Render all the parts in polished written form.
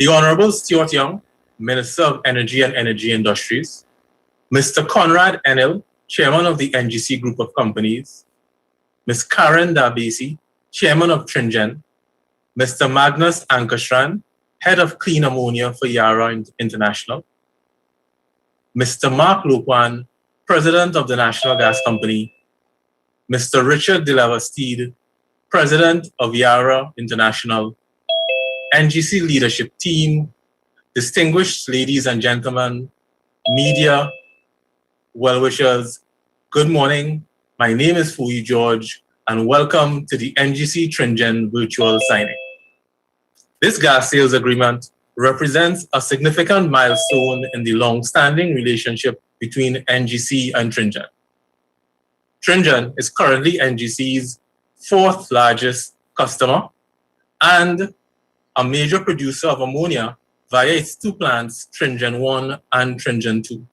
The Honorable Stuart Young, Minister of Energy and Energy Industries, Mr. Conrad Enill, Chairman of the NGC Group of Companies, Ms. Karen Darbasie, Chairman of Tringen, Mr. Magnus Ankerstrand, Head of Clean Ammonia for Yara International, Mr. Mark Loquan, President of the National Gas Company, Mr. Richard Darbasie, President of Yara International, NGC Leadership Team, distinguished ladies and gentlemen, media, well-wishers, good morning. My name is Fui George, and welcome to the NGC Tringen virtual signing. This gas sales agreement represents a significant milestone in the long-standing relationship between NGC and Tringen. Tringen is currently NGC's fourth largest customer and a major producer of ammonia via its two plants, Tringen 1 and Tringen 2.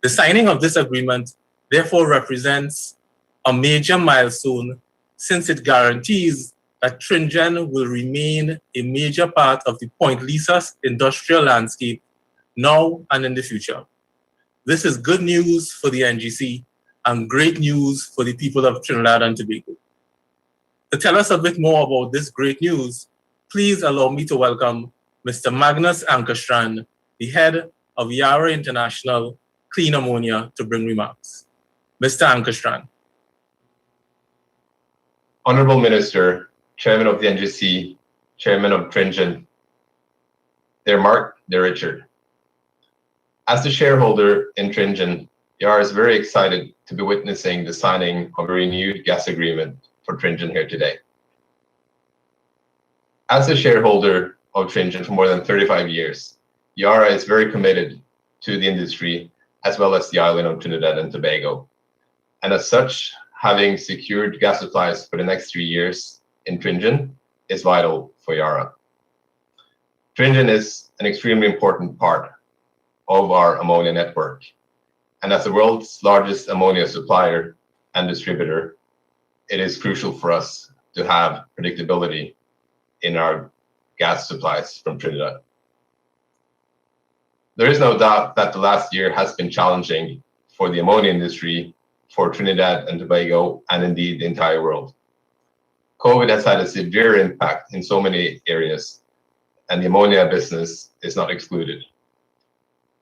The signing of this agreement therefore represents a major milestone since it guarantees that Tringen will remain a major part of the Point Lisa's industrial landscape now and in the future. This is good news for the NGC and great news for the people of Trinidad and Tobago. To tell us a bit more about this great news, please allow me to welcome Mr. Magnus Ankerstrand, the head of Yara International Clean Ammonia, to bring remarks. Mr. Ankerstrand. Honorable Minister, Chairman of the NGC, Chairman of Tringen, dear Mark, dear Richard. As the shareholder in Tringen, Yara is very excited to be witnessing the signing of a renewed gas agreement for Tringen here today. As a shareholder of Tringen for more than 35 years, Yara is very committed to the industry as well as the island of Trinidad and Tobago. And as such, having secured gas supplies for the next 3 years in Tringen is vital for Yara. Tringen is an extremely important part of our ammonia network. And as the world's largest ammonia supplier and distributor, it is crucial for us to have predictability in our gas supplies from Trinidad. There is no doubt that the last year has been challenging for the ammonia industry, for Trinidad and Tobago, and indeed the entire world. COVID has had a severe impact in so many areas, and the ammonia business is not excluded.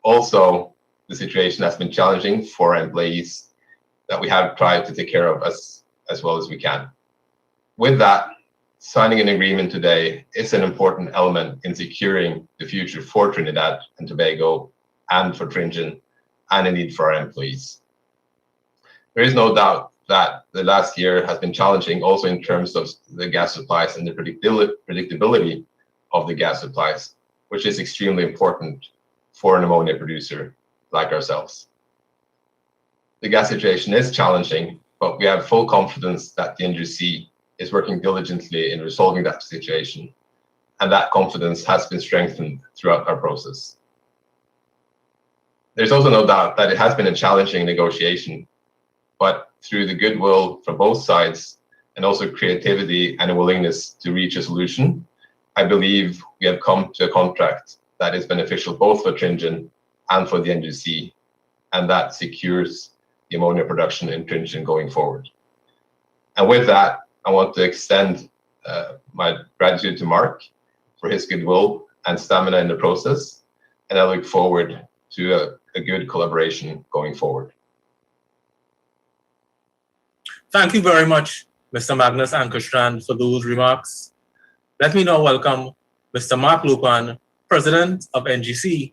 Also, the situation has been challenging for our employees that we have tried to take care of as well as we can. With that, signing an agreement today is an important element in securing the future for Trinidad and Tobago and for Tringen, and indeed for our employees. There is no doubt that the last year has been challenging also in terms of the gas supplies and the predictability of the gas supplies, which is extremely important for an ammonia producer like ourselves. The gas situation is challenging, but we have full confidence that the NGC is working diligently in resolving that situation, and that confidence has been strengthened throughout our process. There's also no doubt that it has been a challenging negotiation, but through the goodwill from both sides and also creativity and a willingness to reach a solution, I believe we have come to a contract that is beneficial both for Tringen and for the NGC, and that secures the ammonia production in Tringen going forward. And with that, I want to extend my gratitude to Mark for his goodwill and stamina in the process, and I look forward to a good collaboration going forward. Thank you very much, Mr. Magnus Ankerstrand, for those remarks. Let me now welcome Mr. Mark Loquan, President of NGC,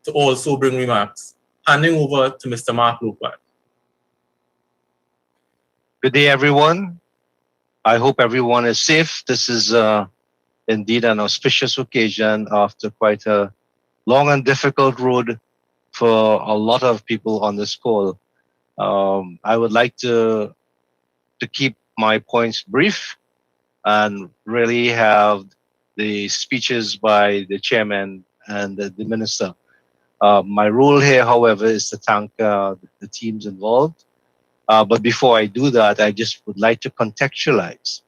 to also bring remarks. Handing over to Mr. Mark Loquan. Good day, everyone. I hope everyone is safe. This is indeed an auspicious occasion after quite a long and difficult road for a lot of people on this call. I would like to keep my points brief and really have the speeches by the chairman and the minister. My role here, however, is to thank the teams involved. But before I do that, I just would like to contextualize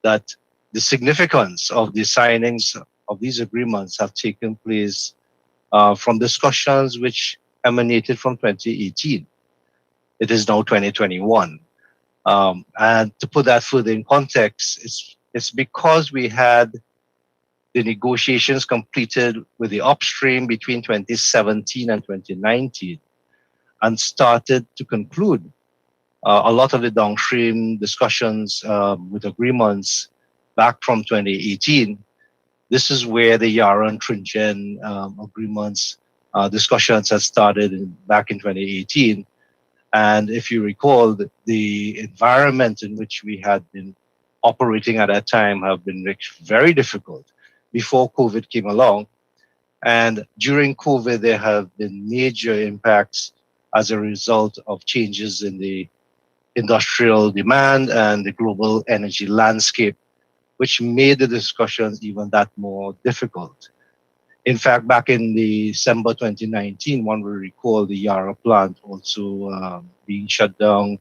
that the significance of the signings of these agreements have taken place from discussions which emanated from 2018. It is now 2021. And to put that further in context, it's It's because we had the negotiations completed with the upstream between 2017 and 2019 and started to conclude a lot of the downstream discussions with agreements back from 2018. This is where the Yara and Tringen agreements discussions had started back in 2018. And if you recall, the environment in which we had been operating at that time have been very difficult before COVID came along. And during COVID, there have been major impacts as a result of changes in the industrial demand and the global energy landscape, which made the discussions even that more difficult. In fact, back in December 2019, one will recall the Yara plant also being shut down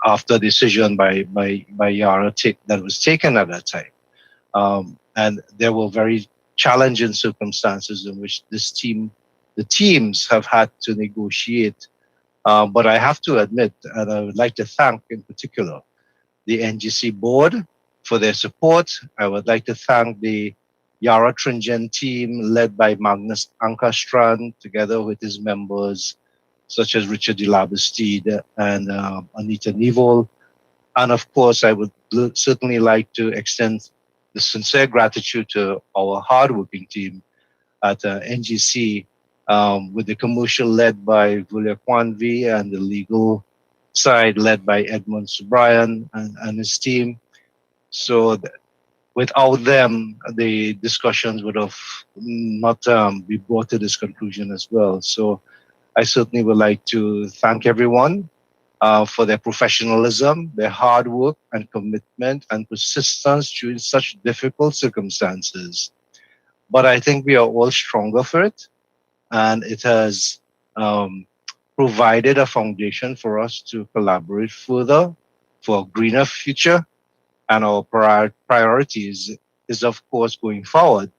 after a decision by Yara that was taken at that time. And there were very challenging circumstances in which the teams have had to negotiate. But I have to admit, and I would like to thank in particular the NGC board for their support. I would like to thank the Yara Tringen team led by Magnus Ankerstrand, together with his members such as Richard Darbasie and Anita Nivol. And of course, I would certainly like to extend the sincere gratitude to our hardworking team at NGC, with the commercial led by Loquan and the legal side led by Edmund Subrian and his team. So without them, the discussions would have not be brought to this conclusion as well. So I certainly would like to thank everyone for their professionalism, their hard work and commitment and persistence during such difficult circumstances. But I think we are all stronger for it, and it has provided a foundation for us to collaborate further for a greener future. And our priorities is, of course, going forward,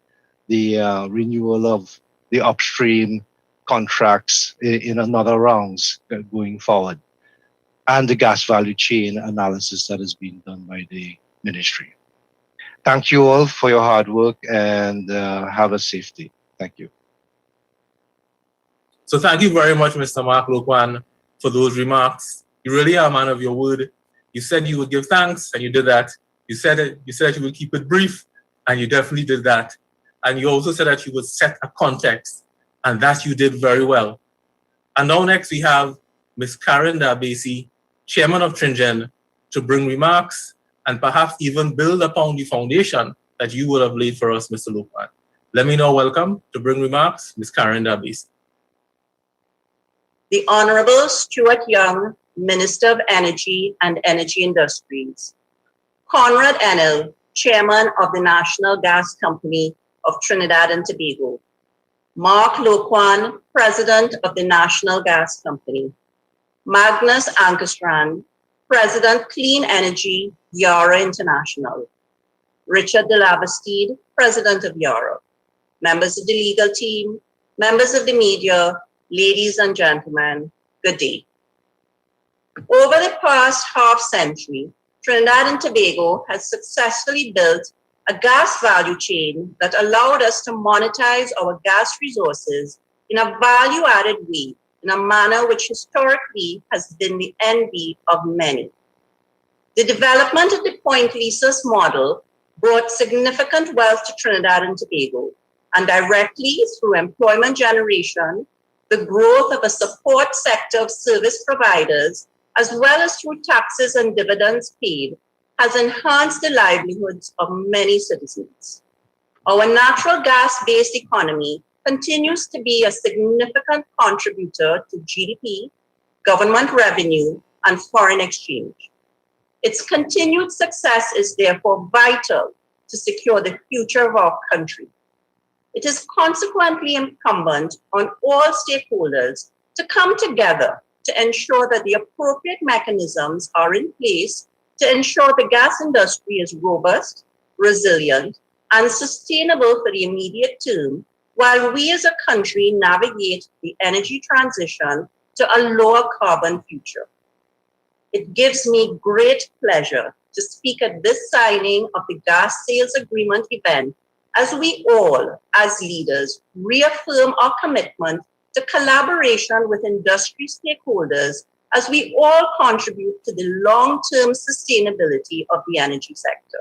the renewal of the upstream contracts in another rounds going forward, and the gas value chain analysis that is being done by the ministry. Thank you all for your hard work, and have a safe day. Thank you. So thank you very much, Mr. Mark Loquan, for those remarks. You really are a man of your word. You said you would give thanks, and you did that. You said you would keep it brief, and you definitely did that. And you also said that you would set a context, and that you did very well. And now next we have Ms. Karen Darbasie, Chairman of Tringen, to bring remarks and perhaps even build upon the foundation that you would have laid for us, Mr. Loquan. Let me now welcome to bring remarks, Ms. Karen Darbasie. The Honorable Stuart Young, Minister of Energy and Energy Industries. Conrad Enill, Chairman of the National Gas Company of Trinidad and Tobago. Mark Loquan, President of the National Gas Company. Magnus Ankerstrand, President Clean Energy, Yara International. Richard Darbasie, President of Yara. Members of the legal team, members of the media, ladies and gentlemen, good day. Over the past half-century, Trinidad and Tobago has successfully built a gas value chain that allowed us to monetize our gas resources in a value-added way, in a manner which historically has been the envy of many. The development of the point leases model brought significant wealth to Trinidad and Tobago, and directly through employment generation, the growth of a support sector of service providers, as well as through taxes and dividends paid, has enhanced the livelihoods of many citizens. Our natural gas-based economy continues to be a significant contributor to GDP, government revenue, and foreign exchange. Its continued success is therefore vital to secure the future of our country. It is consequently incumbent on all stakeholders to come together to ensure that the appropriate mechanisms are in place to ensure the gas industry is robust, resilient, and sustainable for the immediate term, while we as a country navigate the energy transition to a lower carbon future. It gives me great pleasure to speak at this signing of the gas sales agreement event as we all, as leaders, reaffirm our commitment to collaboration with industry stakeholders as we all contribute to the long-term sustainability of the energy sector.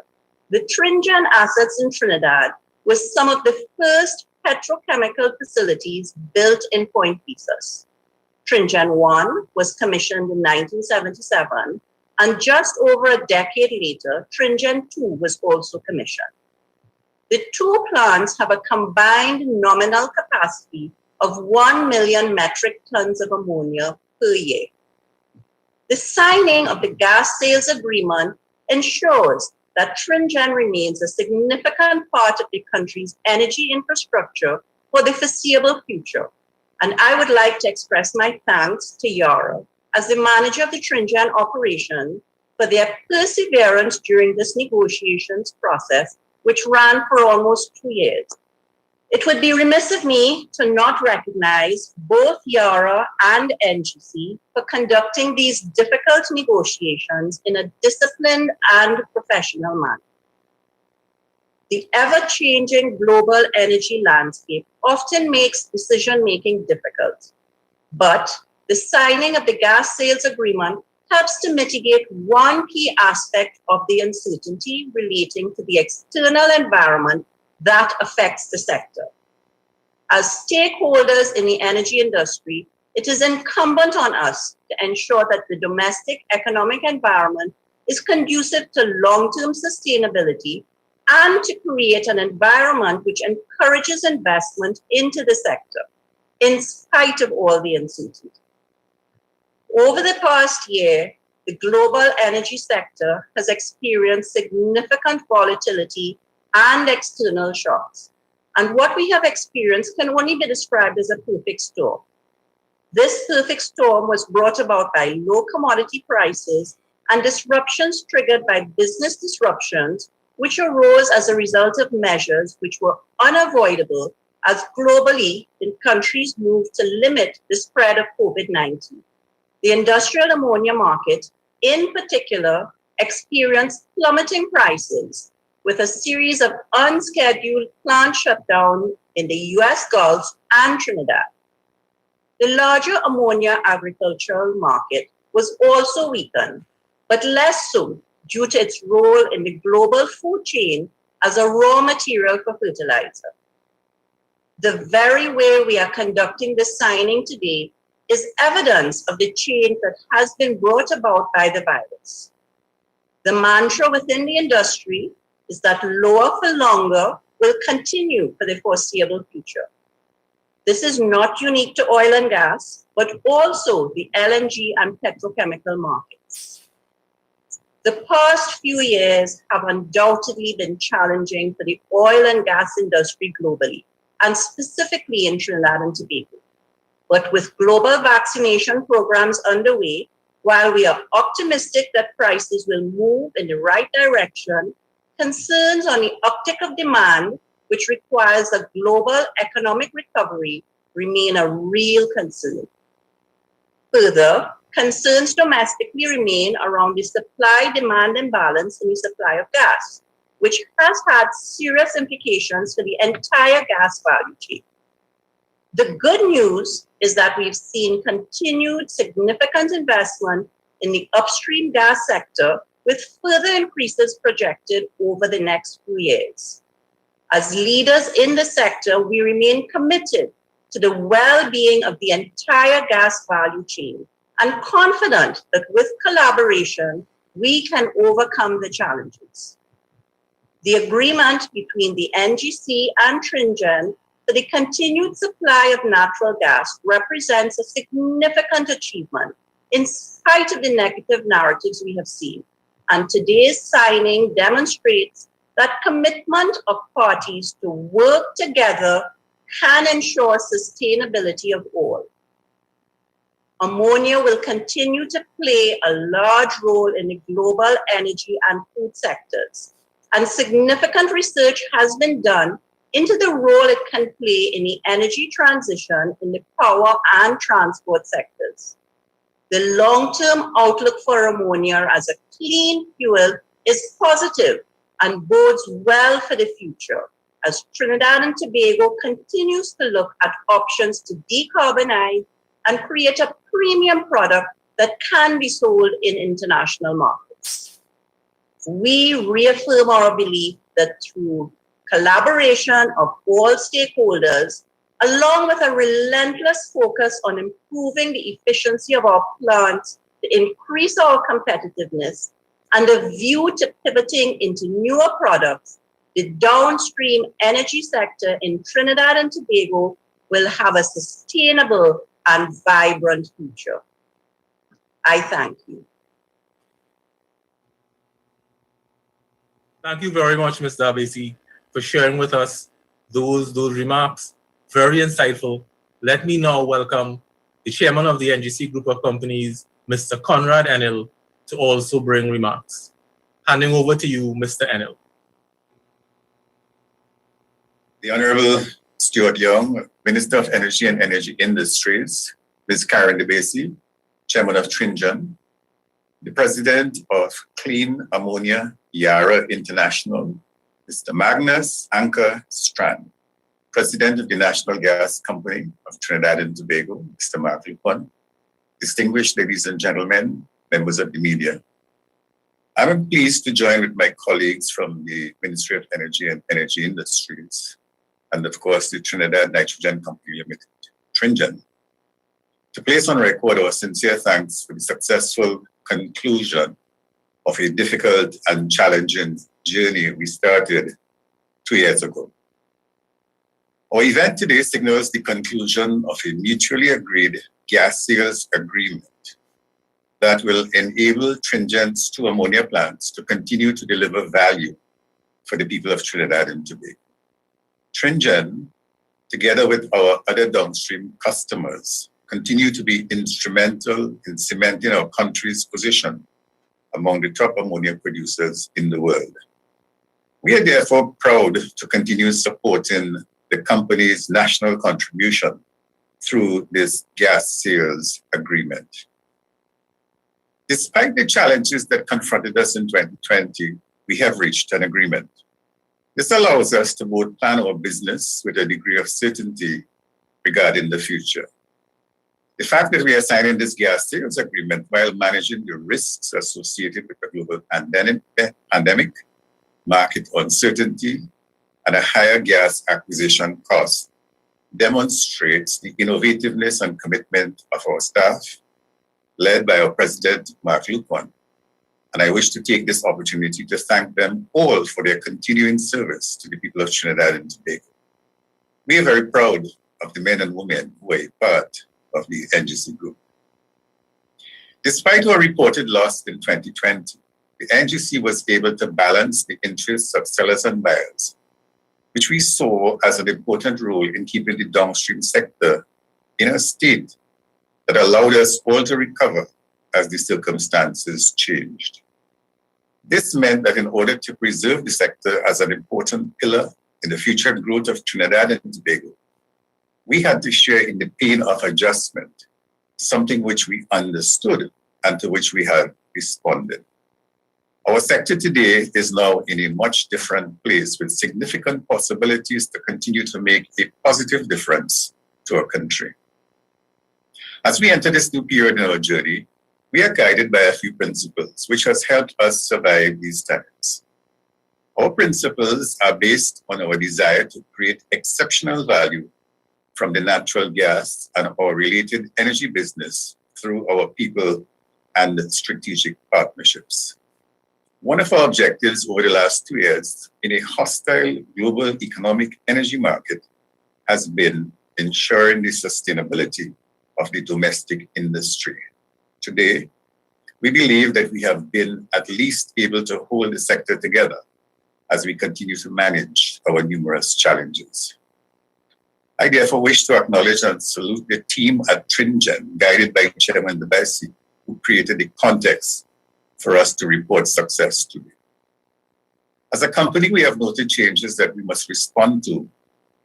The Tringen assets in Trinidad were some of the first petrochemical facilities built in Point Pisas. Tringen 1 was commissioned in 1977, and just over a decade later, Tringen 2 was also commissioned. The two plants have a combined nominal capacity of 1 million metric tons of ammonia per year. The signing of the gas sales agreement ensures that Tringen remains a significant part of the country's energy infrastructure for the foreseeable future. And I would like to express my thanks to Yara, as the manager of the Tringen operation, for their perseverance during this negotiations process, which ran for almost 2 years. It would be remiss of me to not recognize both Yara and NGC for conducting these difficult negotiations in a disciplined and professional manner. The ever-changing global energy landscape often makes decision-making difficult, but the signing of the gas sales agreement helps to mitigate one key aspect of the uncertainty relating to the external environment that affects the sector. As stakeholders in the energy industry, it is incumbent on us to ensure that the domestic economic environment is conducive to long-term sustainability and to create an environment which encourages investment into the sector, in spite of all the uncertainty. Over the past year, the global energy sector has experienced significant volatility and external shocks. And what we have experienced can only be described as a perfect storm. This perfect storm was brought about by low commodity prices and disruptions triggered by business disruptions, which arose as a result of measures which were unavoidable as globally in countries moved to limit the spread of COVID-19. The industrial ammonia market, in particular, experienced plummeting prices with a series of unscheduled plant shutdowns in the US Gulf and Trinidad. The larger ammonia agricultural market was also weakened, but less so due to its role in the global food chain as a raw material for fertilizer. The very way we are conducting this signing today is evidence of the change that has been brought about by the virus. The mantra within the industry is that lower for longer will continue for the foreseeable future. This is not unique to oil and gas, but also the LNG and petrochemical markets. The past few years have undoubtedly been challenging for the oil and gas industry globally, and specifically in Trinidad and Tobago. But with global vaccination programs underway, while we are optimistic that prices will move in the right direction, concerns on the uptick of demand, which requires a global economic recovery, remain a real concern. Further, concerns domestically remain around the supply-demand imbalance in the supply of gas, which has had serious implications for the entire gas value chain. The good news is that we've seen continued significant investment in the upstream gas sector, with further increases projected over the next few years. As leaders in the sector, we remain committed to the well-being of the entire gas value chain and confident that with collaboration, we can overcome the challenges. The agreement between the NGC and Tringen for the continued supply of natural gas represents a significant achievement in spite of the negative narratives we have seen. And today's signing demonstrates that commitment of parties to work together can ensure sustainability of all. Ammonia will continue to play a large role in the global energy and food sectors, and significant research has been done into the role it can play in the energy transition in the power and transport sectors. The long-term outlook for ammonia as a clean fuel is positive and bodes well for the future as Trinidad and Tobago continues to look at options to decarbonize and create a premium product that can be sold in international markets. We reaffirm our belief that through collaboration of all stakeholders, along with a relentless focus on improving the efficiency of our plants to increase our competitiveness, and a view to pivoting into newer products, the downstream energy sector in Trinidad and Tobago will have a sustainable and vibrant future. I thank you. Thank you very much, Ms. Darbasie, for sharing with us those remarks. Very insightful. Let me now welcome the chairman of the NGC Group of Companies, Mr. Conrad Enill, to also bring remarks. Handing over to you, Mr. Enill. The Honorable Stuart Young, Minister of Energy and Energy Industries, Ms. Karen Darbasie, Chairman of Tringen, the President of Clean Ammonia Yara International, Mr. Magnus Ankerstrand, President of the National Gas Company of Trinidad and Tobago, Mr. Mark Loquan, distinguished ladies and gentlemen, members of the media. I'm pleased to join with my colleagues from the Ministry of Energy and Energy Industries, and of course the Trinidad Nitrogen Company Limited, Tringen, to place on record our sincere thanks for the successful conclusion of a difficult and challenging journey we started 2 years ago. Our event today signals the conclusion of a mutually agreed gas sales agreement that will enable Tringen's 2 ammonia plants to continue to deliver value for the people of Trinidad and Tobago. Tringen, together with our other downstream customers, continue to be instrumental in cementing our country's position among the top ammonia producers in the world. We are therefore proud to continue supporting the company's national contribution through this gas sales agreement. Despite the challenges that confronted us in 2020, we have reached an agreement. This allows us to both plan our business with a degree of certainty regarding the future. The fact that we are signing this gas sales agreement while managing the risks associated with the global pandemic, market uncertainty, and a higher gas acquisition cost demonstrates the innovativeness and commitment of our staff, led by our President, Mark Loquan. And I wish to take this opportunity to thank them all for their continuing service to the people of Trinidad and Tobago. We are very proud of the men and women who are a part of the NGC Group. Despite our reported loss in 2020, the NGC was able to balance the interests of sellers and buyers, which we saw as an important role in keeping the downstream sector in a state that allowed us all to recover as the circumstances changed. This meant that in order to preserve the sector as an important pillar in the future growth of Trinidad and Tobago, we had to share in the pain of adjustment, something which we understood and to which we had responded. Our sector today is now in a much different place with significant possibilities to continue to make a positive difference to our country. As we enter this new period in our journey, we are guided by a few principles which has helped us survive these times. Our principles are based on our desire to create exceptional value from the natural gas and our related energy business through our people and strategic partnerships. One of our objectives over the last 2 years in a hostile global economic energy market has been ensuring the sustainability of the domestic industry. Today, we believe that we have been at least able to hold the sector together as we continue to manage our numerous challenges. I therefore wish to acknowledge and salute the team at Tringen, guided by Chairman Darbasie, who created the context for us to report success today. As a company, we have noted changes that we must respond to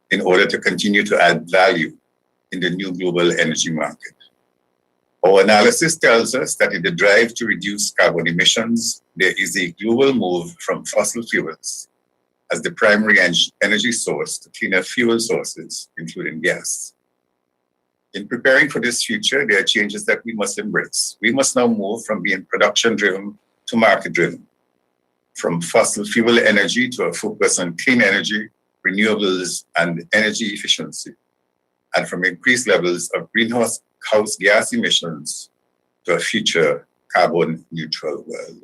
in order to continue to add value in the new global energy market. Our analysis tells us that in the drive to reduce carbon emissions, there is a global move from fossil fuels as the primary energy source to cleaner fuel sources, including gas. In preparing for this future, there are changes that we must embrace. We must now move from being production-driven to market-driven, from fossil fuel energy to a focus on clean energy, renewables, and energy efficiency, and from increased levels of greenhouse gas emissions to a future carbon-neutral world.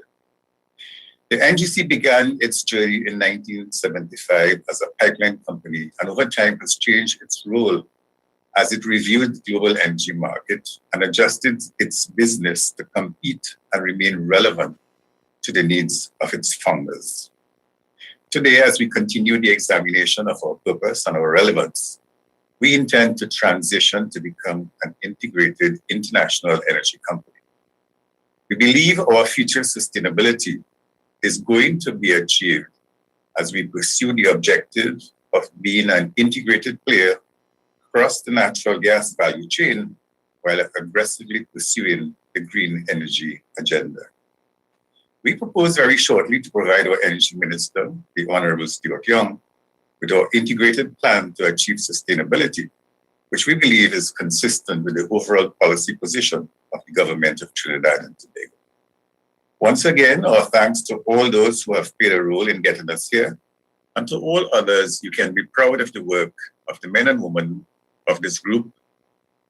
The NGC began its journey in 1975 as a pipeline company, and over time has changed its role as it reviewed the global energy market and adjusted its business to compete and remain relevant to the needs of its founders. Today, as we continue the examination of our purpose and our relevance, we intend to transition to become an integrated international energy company. We believe our future sustainability is going to be achieved as we pursue the objective of being an integrated player across the natural gas value chain while aggressively pursuing the green energy agenda. We propose very shortly to provide our Energy Minister, the Honorable Stuart Young, with our integrated plan to achieve sustainability, which we believe is consistent with the overall policy position of the Government of Trinidad and Tobago. Once again, our thanks to all those who have played a role in getting us here, and to all others, you can be proud of the work of the men and women of this group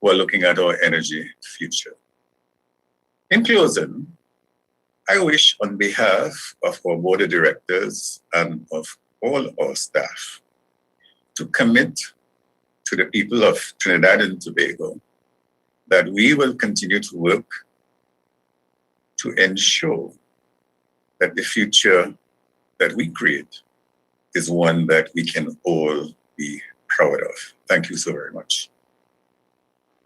who are looking at our energy future. In closing, I wish on behalf of our board of directors and of all our staff to commit to the people of Trinidad and Tobago that we will continue to work to ensure that the future that we create is one that we can all be proud of. Thank you so very much.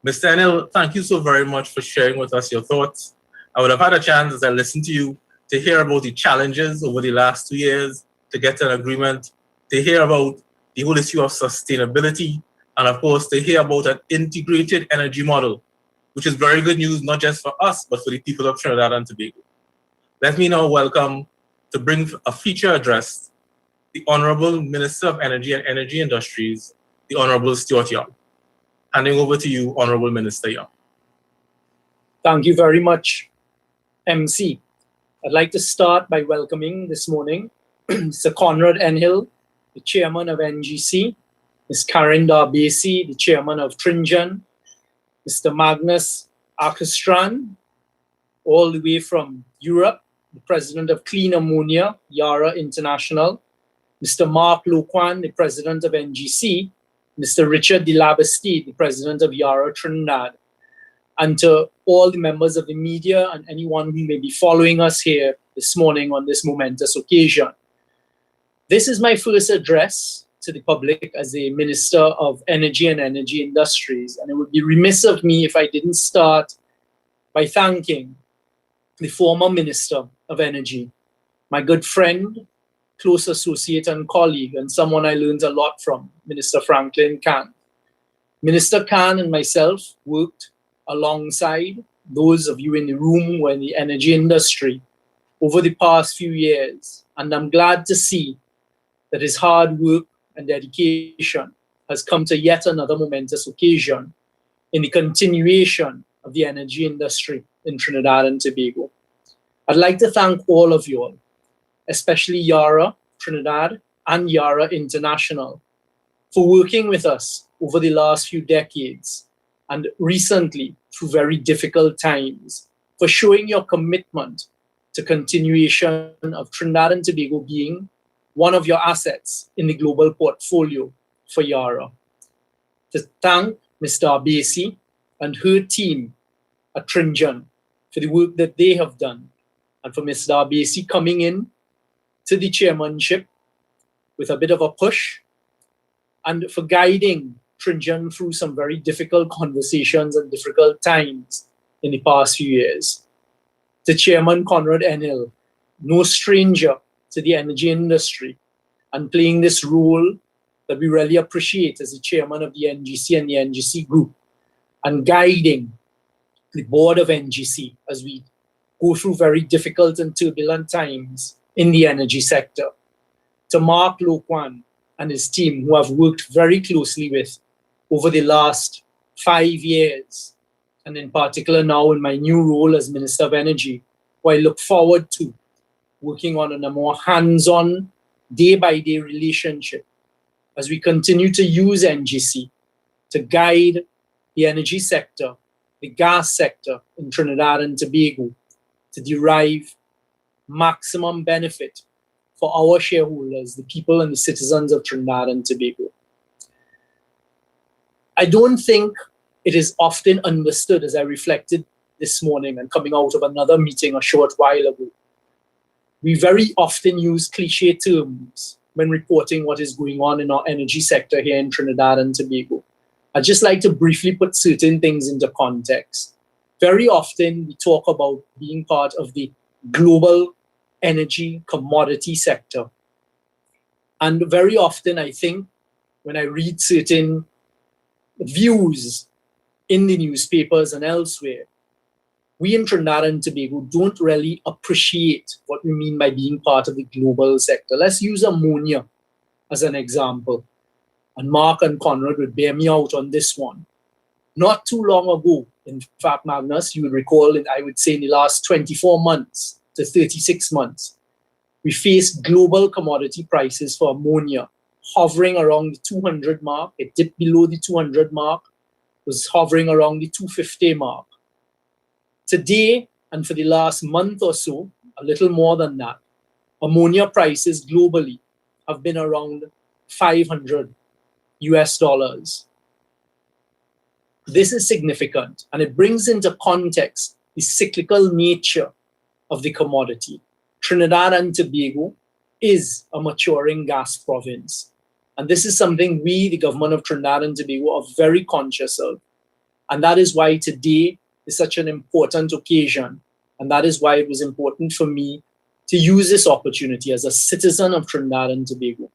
Mr. Enill, thank you so very much for sharing with us your thoughts. I would have had a chance as I listened to you to hear about the challenges over the last 2 years to get an agreement, to hear about the whole issue of sustainability, and of course, to hear about an integrated energy model, which is very good news, not just for us, but for the people of Trinidad and Tobago. Let me now welcome to bring a feature address, the Honorable Minister of Energy and Energy Industries, the Honorable Stuart Young. Handing over to you, Honorable Minister Young. Thank you very much, MC. I'd like to start by welcoming this morning Sir Conrad Enill, the Chairman of NGC, Ms. Karen Darbasie, the Chairman of Tringen, Mr. Magnus Ankerstrand, all the way from Europe, the President of Clean Ammonia, Yara International, Mr. Mark Loquan, the President of NGC, Mr. Richard Darbasie, the President of Yara Trinidad, and to all the members of the media and anyone who may be following us here this morning on this momentous occasion. This is my first address to the public as a Minister of Energy and Energy Industries, and it would be remiss of me if I didn't start by thanking the former Minister of Energy, my good friend, close associate and colleague, and someone I learned a lot from, Minister Franklin Khan. Minister Khan and myself worked alongside those of you in the room who are in the energy industry over the past few years, and I'm glad to see that his hard work and dedication has come to yet another momentous occasion in the continuation of the energy industry in Trinidad and Tobago. I'd like to thank all of you all, especially Yara Trinidad and Yara International, for working with us over the last few decades and recently through very difficult times, for showing your commitment to continuation of Trinidad and Tobago being one of your assets in the global portfolio for Yara. To thank Ms. Darbasie and her team at Tringen for the work that they have done, and for Ms. Darbasie coming in to the chairmanship with a bit of a push, and for guiding Tringen through some very difficult conversations and difficult times in the past few years. To Chairman Conrad Enill, no stranger to the energy industry, and playing this role that we really appreciate as the chairman of the NGC and the NGC group, and guiding the board of NGC as we go through very difficult and turbulent times in the energy sector, to Mark Loquan and his team, who I've worked very closely with over the last 5 years, and in particular now in my new role as Minister of Energy, who I look forward to working on a more hands-on, day-by-day relationship as we continue to use NGC to guide the energy sector, the gas sector in Trinidad and Tobago, to derive maximum benefit for our shareholders, the people and the citizens of Trinidad and Tobago. I don't think it is often understood, as I reflected this morning and coming out of another meeting a short while ago. We very often use cliche terms when reporting what is going on in our energy sector here in Trinidad and Tobago. I'd just like to briefly put certain things into context. Very often we talk about being part of the global energy commodity sector. And very often I think when I read certain views in the newspapers and elsewhere, we in Trinidad and Tobago don't really appreciate what we mean by being part of the global sector. Let's use ammonia as an example. And Mark and Conrad would bear me out on this one. Not too long ago, in fact, Magnus, you would recall, I would say in the last 24 months to 36 months, we faced global commodity prices for ammonia hovering around the 200 mark. It dipped below the 200 mark, was hovering around the 250 mark. Today, and for the last month or so, a little more than that, ammonia prices globally have been around $500 US. This is significant, and it brings into context the cyclical nature of the commodity. Trinidad and Tobago is a maturing gas province, and this is something we, the government of Trinidad and Tobago, are very conscious of. And that is why today is such an important occasion, and that is why it was important for me to use this opportunity as a citizen of Trinidad and Tobago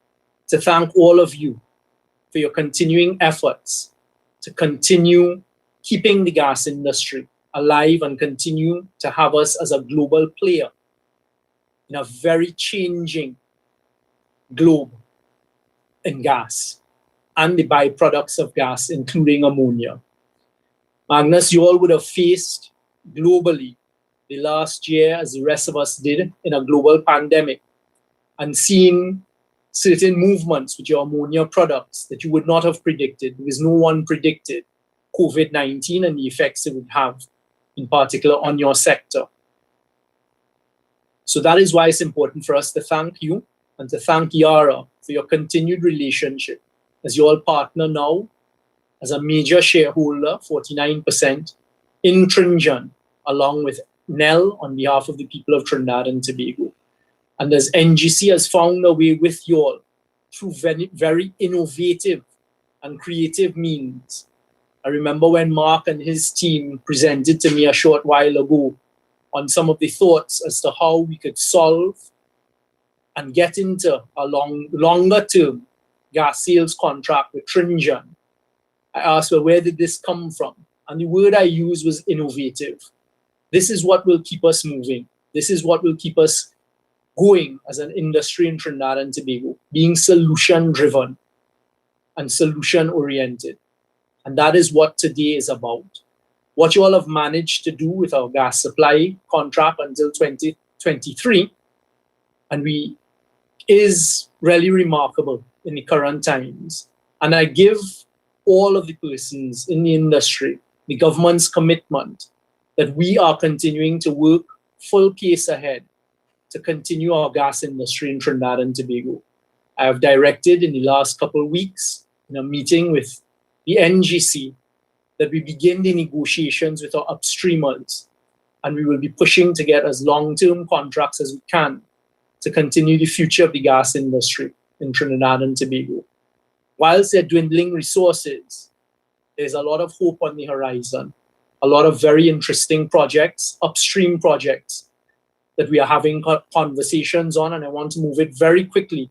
to thank all of you for your continuing efforts to continue keeping the gas industry alive and continue to have us as a global player in a very changing globe in gas and the byproducts of gas, including ammonia. Magnus, you all would have faced globally the last year, as the rest of us did, in a global pandemic, and seen certain movements with your ammonia products that you would not have predicted, because no one predicted COVID-19 and the effects it would have, in particular, on your sector. So that is why it's important for us to thank you and to thank Yara for your continued relationship as you all partner now as a major shareholder, 49%, in Tringen, along with Enill on behalf of the people of Trinidad and Tobago. And as NGC has found a way with you all through very, very innovative and creative means. I remember when Mark and his team presented to me a short while ago on some of the thoughts as to how we could solve and get into a longer-term gas sales contract with Tringen. I asked, well, where did this come from? And the word I used was innovative. This is what will keep us moving. This is what will keep us going as an industry in Trinidad and Tobago, being solution-driven and solution-oriented. And that is what today is about. What you all have managed to do with our gas supply contract until 2023, and is really remarkable in the current times. And I give all of the persons in the industry the government's commitment that we are continuing to work full pace ahead to continue our gas industry in Trinidad and Tobago. I have directed in the last couple of weeks in a meeting with the NGC that we begin the negotiations with our upstreamers, and we will be pushing to get as long-term contracts as we can to continue the future of the gas industry in Trinidad and Tobago. Whilst they're dwindling resources, there's a lot of hope on the horizon, a lot of very interesting projects, upstream projects, that we are having conversations on, and I want to move it very quickly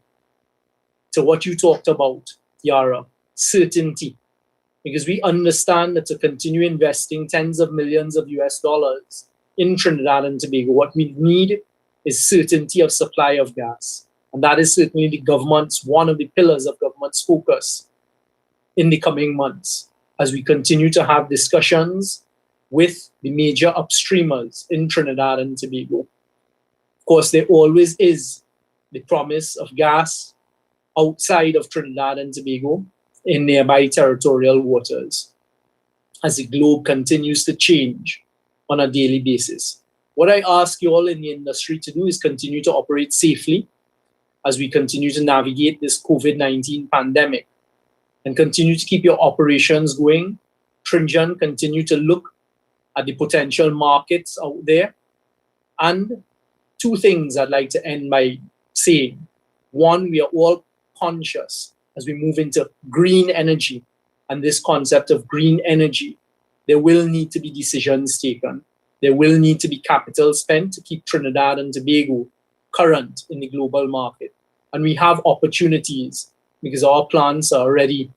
to what you talked about, Yara, certainty. because we understand that to continue investing tens of millions of US dollars in Trinidad and Tobago, what we need is certainty of supply of gas. And that is certainly one of the pillars of government's focus in the coming months as we continue to have discussions with the major upstreamers in Trinidad and Tobago. Of course, there always is the promise of gas outside of Trinidad and Tobago in nearby territorial waters as the globe continues to change on a daily basis. What I ask you all in the industry to do is continue to operate safely as we continue to navigate this COVID-19 pandemic and continue to keep your operations going. Tringen, continue to look at the potential markets out there. And two things I'd like to end by saying. One, we are all conscious as we move into green energy and this concept of green energy. There will need to be decisions taken. There will need to be capital spent to keep Trinidad and Tobago current in the global market. And we have opportunities because our plants are already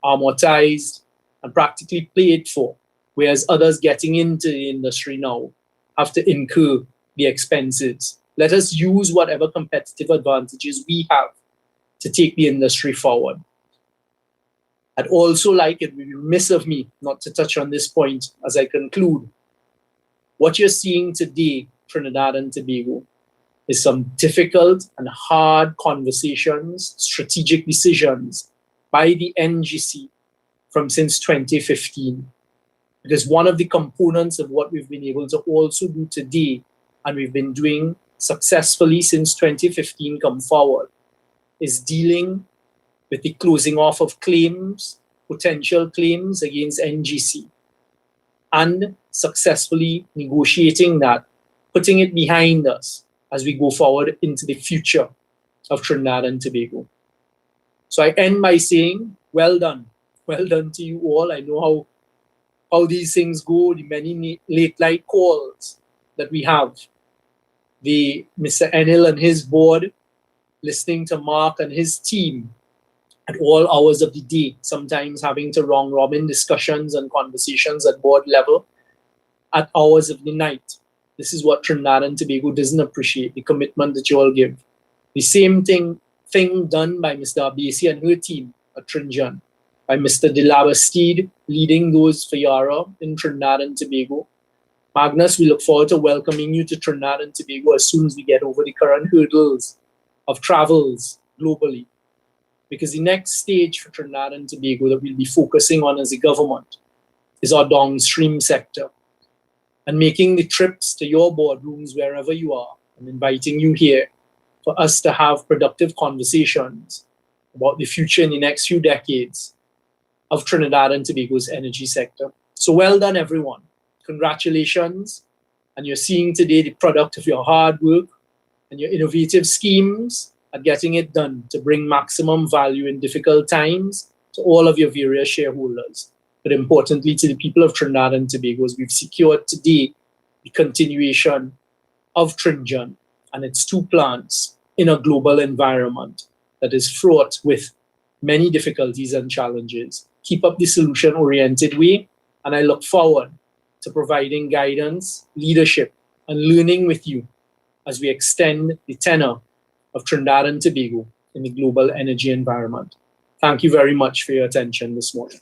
amortized and practically paid for, whereas others getting into the industry now have to incur the expenses. Let us use whatever competitive advantages we have to take the industry forward. I'd also like, it would be remiss of me not to touch on this point as I conclude. What you're seeing today, Trinidad and Tobago, is some difficult and hard conversations, strategic decisions by the NGC from since 2015. Because one of the components of what we've been able to also do today, and we've been doing successfully since 2015 come forward, is dealing with the closing off of claims, potential claims against NGC, and successfully negotiating that, putting it behind us as we go forward into the future of Trinidad and Tobago. So I end by saying, well done. Well done to you all. I know how these things go, the many late night calls that we have. Mr. Enill and his board listening to Mark and his team at all hours of the day, sometimes having to round robin discussions and conversations at board level at hours of the night. This is what Trinidad and Tobago doesn't appreciate, the commitment that you all give. The same thing done by Ms. Darbasie and her team at Tringen, by Mr. Darbasie leading those for Yara in Trinidad and Tobago. Magnus, we look forward to welcoming you to Trinidad and Tobago as soon as we get over the current hurdles of travels globally. Because the next stage for Trinidad and Tobago that we'll be focusing on as a government is our downstream sector. And making the trips to your boardrooms wherever you are and inviting you here for us to have productive conversations about the future in the next few decades of Trinidad and Tobago's energy sector. So well done, everyone. Congratulations. And you're seeing today the product of your hard work and your innovative schemes at getting it done to bring maximum value in difficult times to all of your various shareholders. But importantly, to the people of Trinidad and Tobago, as we've secured today the continuation of Tringen and its two plants in a global environment that is fraught with many difficulties and challenges. Keep up the solution-oriented way, and I look forward to providing guidance, leadership, and learning with you as we extend the tenor of Trinidad and Tobago in the global energy environment. Thank you very much for your attention this morning.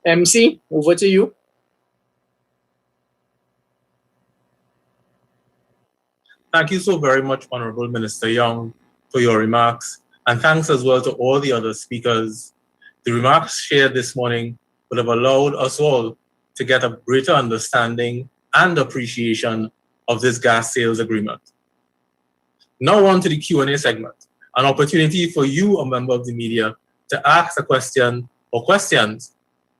MC, over to you. Thank you so very much, Honorable Minister Young, for your remarks. And thanks as well to all the other speakers. The remarks shared this morning would have allowed us all to get a greater understanding and appreciation of this gas sales agreement. Now on to the Q&A segment, an opportunity for you, a member of the media, to ask a question or questions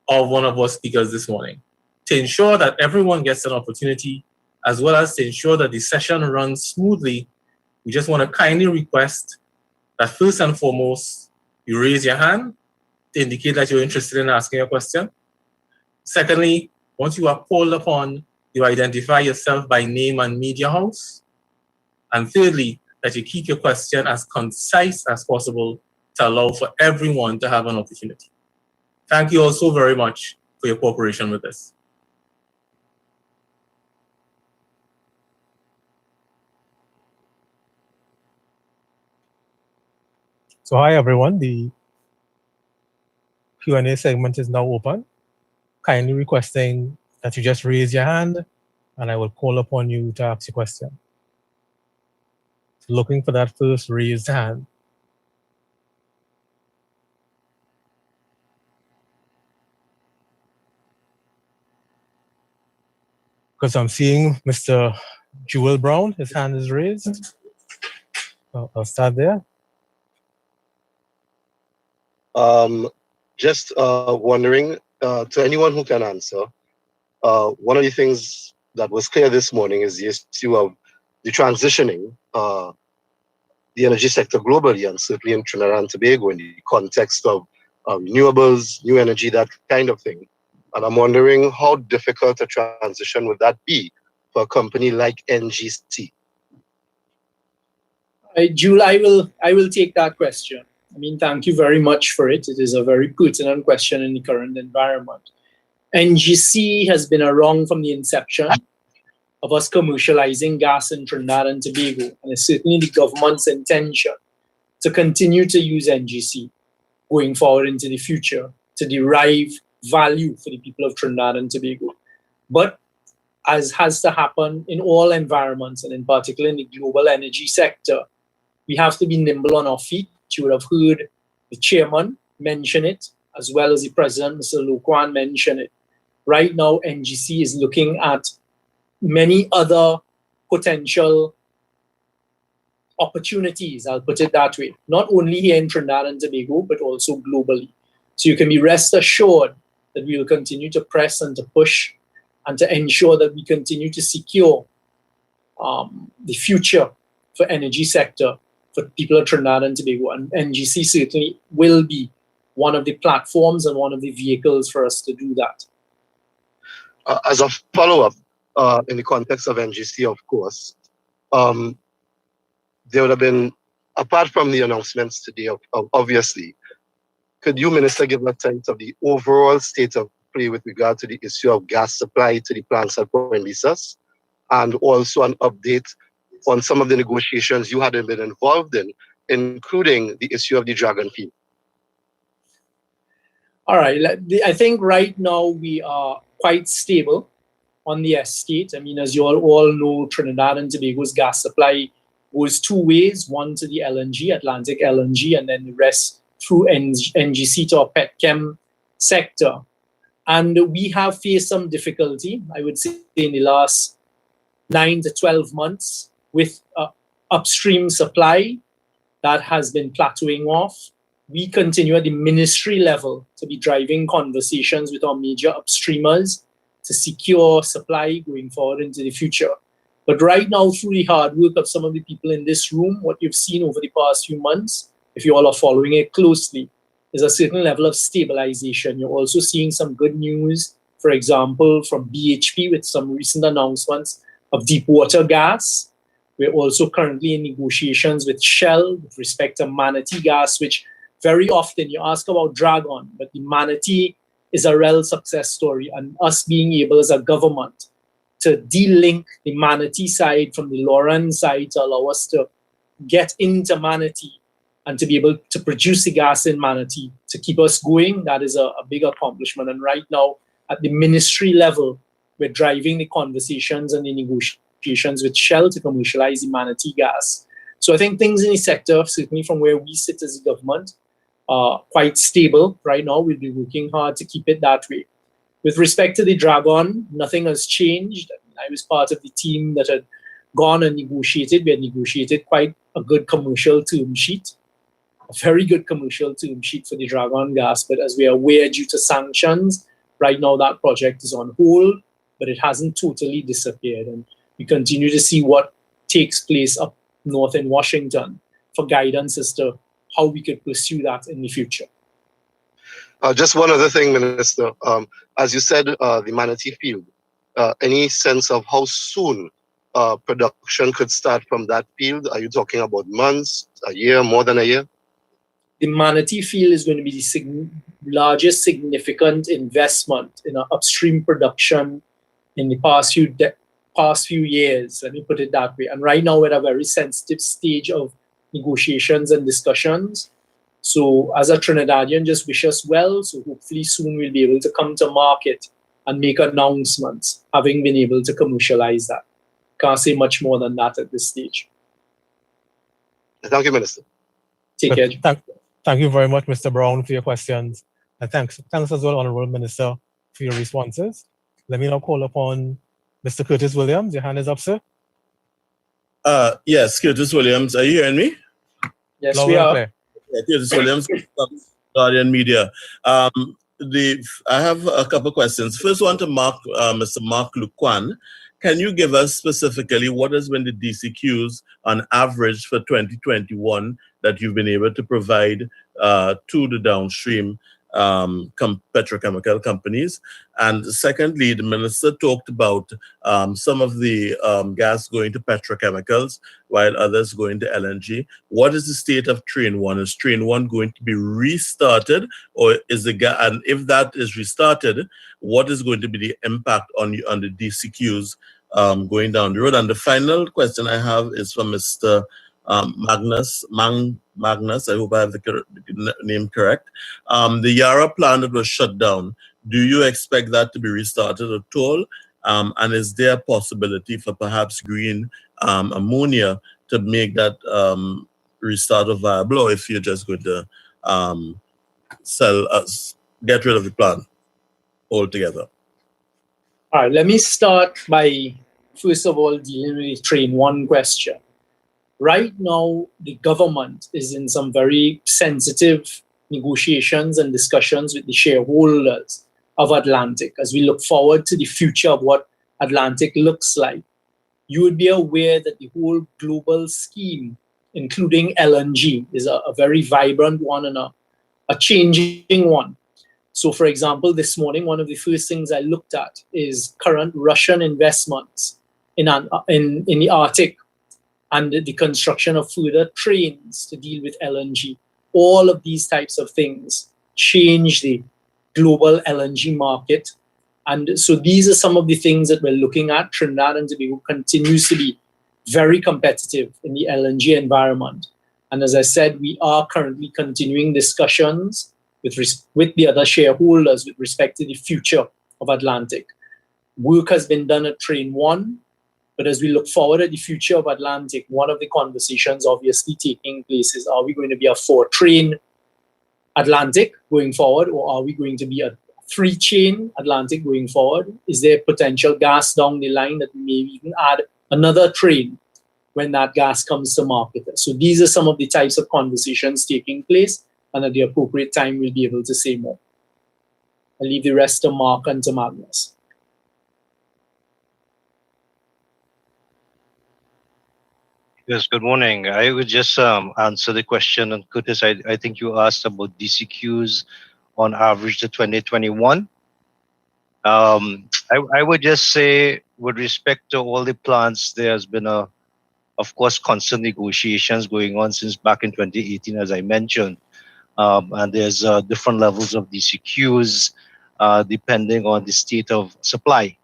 of one of our speakers this morning. To ensure that everyone gets an opportunity, as well as to ensure that the session runs smoothly, we just want to kindly request that first and foremost, you raise your hand to indicate that you're interested in asking a question. Secondly, Once you are called upon, you identify yourself by name and media house. And thirdly, that you keep your question as concise as possible to allow for everyone to have an opportunity. Thank you all so very much for your cooperation with this. So hi everyone, the Q&A segment is now open. Kindly requesting that you just raise your hand and I will call upon you to ask your question. So looking for that first raised hand. Because I'm seeing Mr. Jewel Brown, his hand is raised. I'll start there. Just wondering, to anyone who can answer, one of the things that was clear this morning is the issue of the transitioning the energy sector globally, and certainly in Trinidad and Tobago in the context of renewables, new energy, that kind of thing. And I'm wondering how difficult a transition would that be for a company like NGC? Jewel, I will take that question. I mean, thank you very much for it. It is a very pertinent question in the current environment. NGC has been around from the inception of us commercializing gas in Trinidad and Tobago, and it's certainly the government's intention to continue to use NGC going forward into the future to derive value for the people of Trinidad and Tobago. But as has to happen in all environments, and in particular in the global energy sector, we have to be nimble on our feet. You would have heard the chairman mention it, as well as the president, Mr. Loquan, mention it. Right now, NGC is looking at many other potential opportunities, I'll put it that way, not only here in Trinidad and Tobago, but also globally. So you can be rest assured that we will continue to press and to push and to ensure that we continue to secure the future for energy sector for people of Trinidad and Tobago. And NGC certainly will be one of the platforms and one of the vehicles for us to do that. As a follow-up, in the context of NGC, of course, there would have been, apart from the announcements today, obviously, could you, Minister, give a sense of the overall state of play with regard to the issue of gas supply to the plants at Point Lisas, and also an update on some of the negotiations you hadn't been involved in, including the issue of the Dragon field? All right. I think right now we are quite stable on the estate. I mean, as you all know, Trinidad and Tobago's gas supply goes two ways, one to the LNG, Atlantic LNG, and then the rest through NGC to our petchem sector. And we have faced some difficulty, I would say, in the last 9 to 12 months with upstream supply that has been plateauing off. We continue at the ministry level to be driving conversations with our major upstreamers to secure supply going forward into the future. But right now, through the hard work of some of the people in this room, what you've seen over the past few months, if you all are following it closely, is a certain level of stabilization. You're also seeing some good news, for example, from BHP with some recent announcements of deep water gas. We're also currently in negotiations with Shell with respect to Manatee gas, which very often you ask about Dragon, but the Manatee is a real success story, and us being able as a government to de-link the Manatee side from the Loquan side to allow us to get into Manatee and to be able to produce the gas in Manatee to keep us going, that is a big accomplishment. And right now, at the ministry level, we're driving the conversations and the negotiations with Shell to commercialize the Manatee gas. So I think things in the sector, certainly from where we sit as a government, are quite stable right now. We'll be working hard to keep it that way. With respect to the Dragon, nothing has changed. I was part of the team that had gone and negotiated. We had negotiated quite a good commercial term sheet, a very good commercial term sheet for the Dragon gas. But as we are aware, due to sanctions, right now that project is on hold, but it hasn't totally disappeared. And we continue to see what takes place up north in Washington for guidance as to how we could pursue that in the future. Just one other thing, Minister. As you said, the Manatee field. Any sense of how soon production could start from that field? Are you talking about months, a year, more than a year? The Manatee field is going to be the largest significant investment in our upstream production in the past few years. Let me put it that way. And right now, we're at a very sensitive stage of negotiations and discussions. So, as a Trinidadian, just wish us well. So, hopefully, soon we'll be able to come to market and make announcements, having been able to commercialize that. Can't say much more than that at this stage. Thank you, Minister. Take care. Thank you very much, Mr. Brown, for your questions. And thanks as well, Honorable Minister, for your responses. Let me now call upon Mr. Curtis Williams. Your hand is up, sir. Yes, Curtis Williams. Are you hearing me? Yes, Loud we and are. clear. Yeah, Curtis Williams, Guardian Media. I have a couple of questions. First one to Mr. Mark Loquan. Can you give us specifically what has been the DCQs on average for 2021 that you've been able to provide to the downstream petrochemical companies? And secondly, the minister talked about some of the gas going to petrochemicals while others going to LNG. What is the state of Train 1? Is Train 1 going to be restarted, or is the gas? And if that is restarted, what is going to be the impact on the DCQs going down the road? And the final question I have is from Mr. Magnus. I hope I have the name correct. The Yara plant that was shut down, do you expect that to be restarted at all? And is there a possibility for perhaps green ammonia to make that restart viable, or if you're just going to get rid of the plant altogether? All right, let me start by, first of all, dealing with the Train 1 question. Right now, the government is in some very sensitive negotiations and discussions with the shareholders of Atlantic as we look forward to the future of what Atlantic looks like. You would be aware that the whole global scheme, including LNG, is a very vibrant one and a changing one. So, for example, this morning, one of the first things I looked at is current Russian investments in the Arctic and the construction of further trains to deal with LNG. All of these types of things change the global LNG market. And so these are some of the things that we're looking at. Trinidad and Tobago continues to be very competitive in the LNG environment. And as I said, we are currently continuing discussions with the other shareholders with respect to the future of Atlantic. Work has been done at Train 1, but as we look forward at the future of Atlantic, one of the conversations obviously taking place is, are we going to be a 4-train Atlantic going forward, or are we going to be a 3-chain Atlantic going forward? Is there potential gas down the line that we may even add another train when that gas comes to market? So these are some of the types of conversations taking place, and at the appropriate time, we'll be able to say more. I'll leave the rest to Mark and to Magnus. Yes, good morning. I would just answer the question. And Curtis, I think you asked about DCQs on average to 2021. I would just say, with respect to all the plants, there has been of course, constant negotiations going on since back in 2018, as I mentioned. And there's different levels of DCQs depending on the state of supply.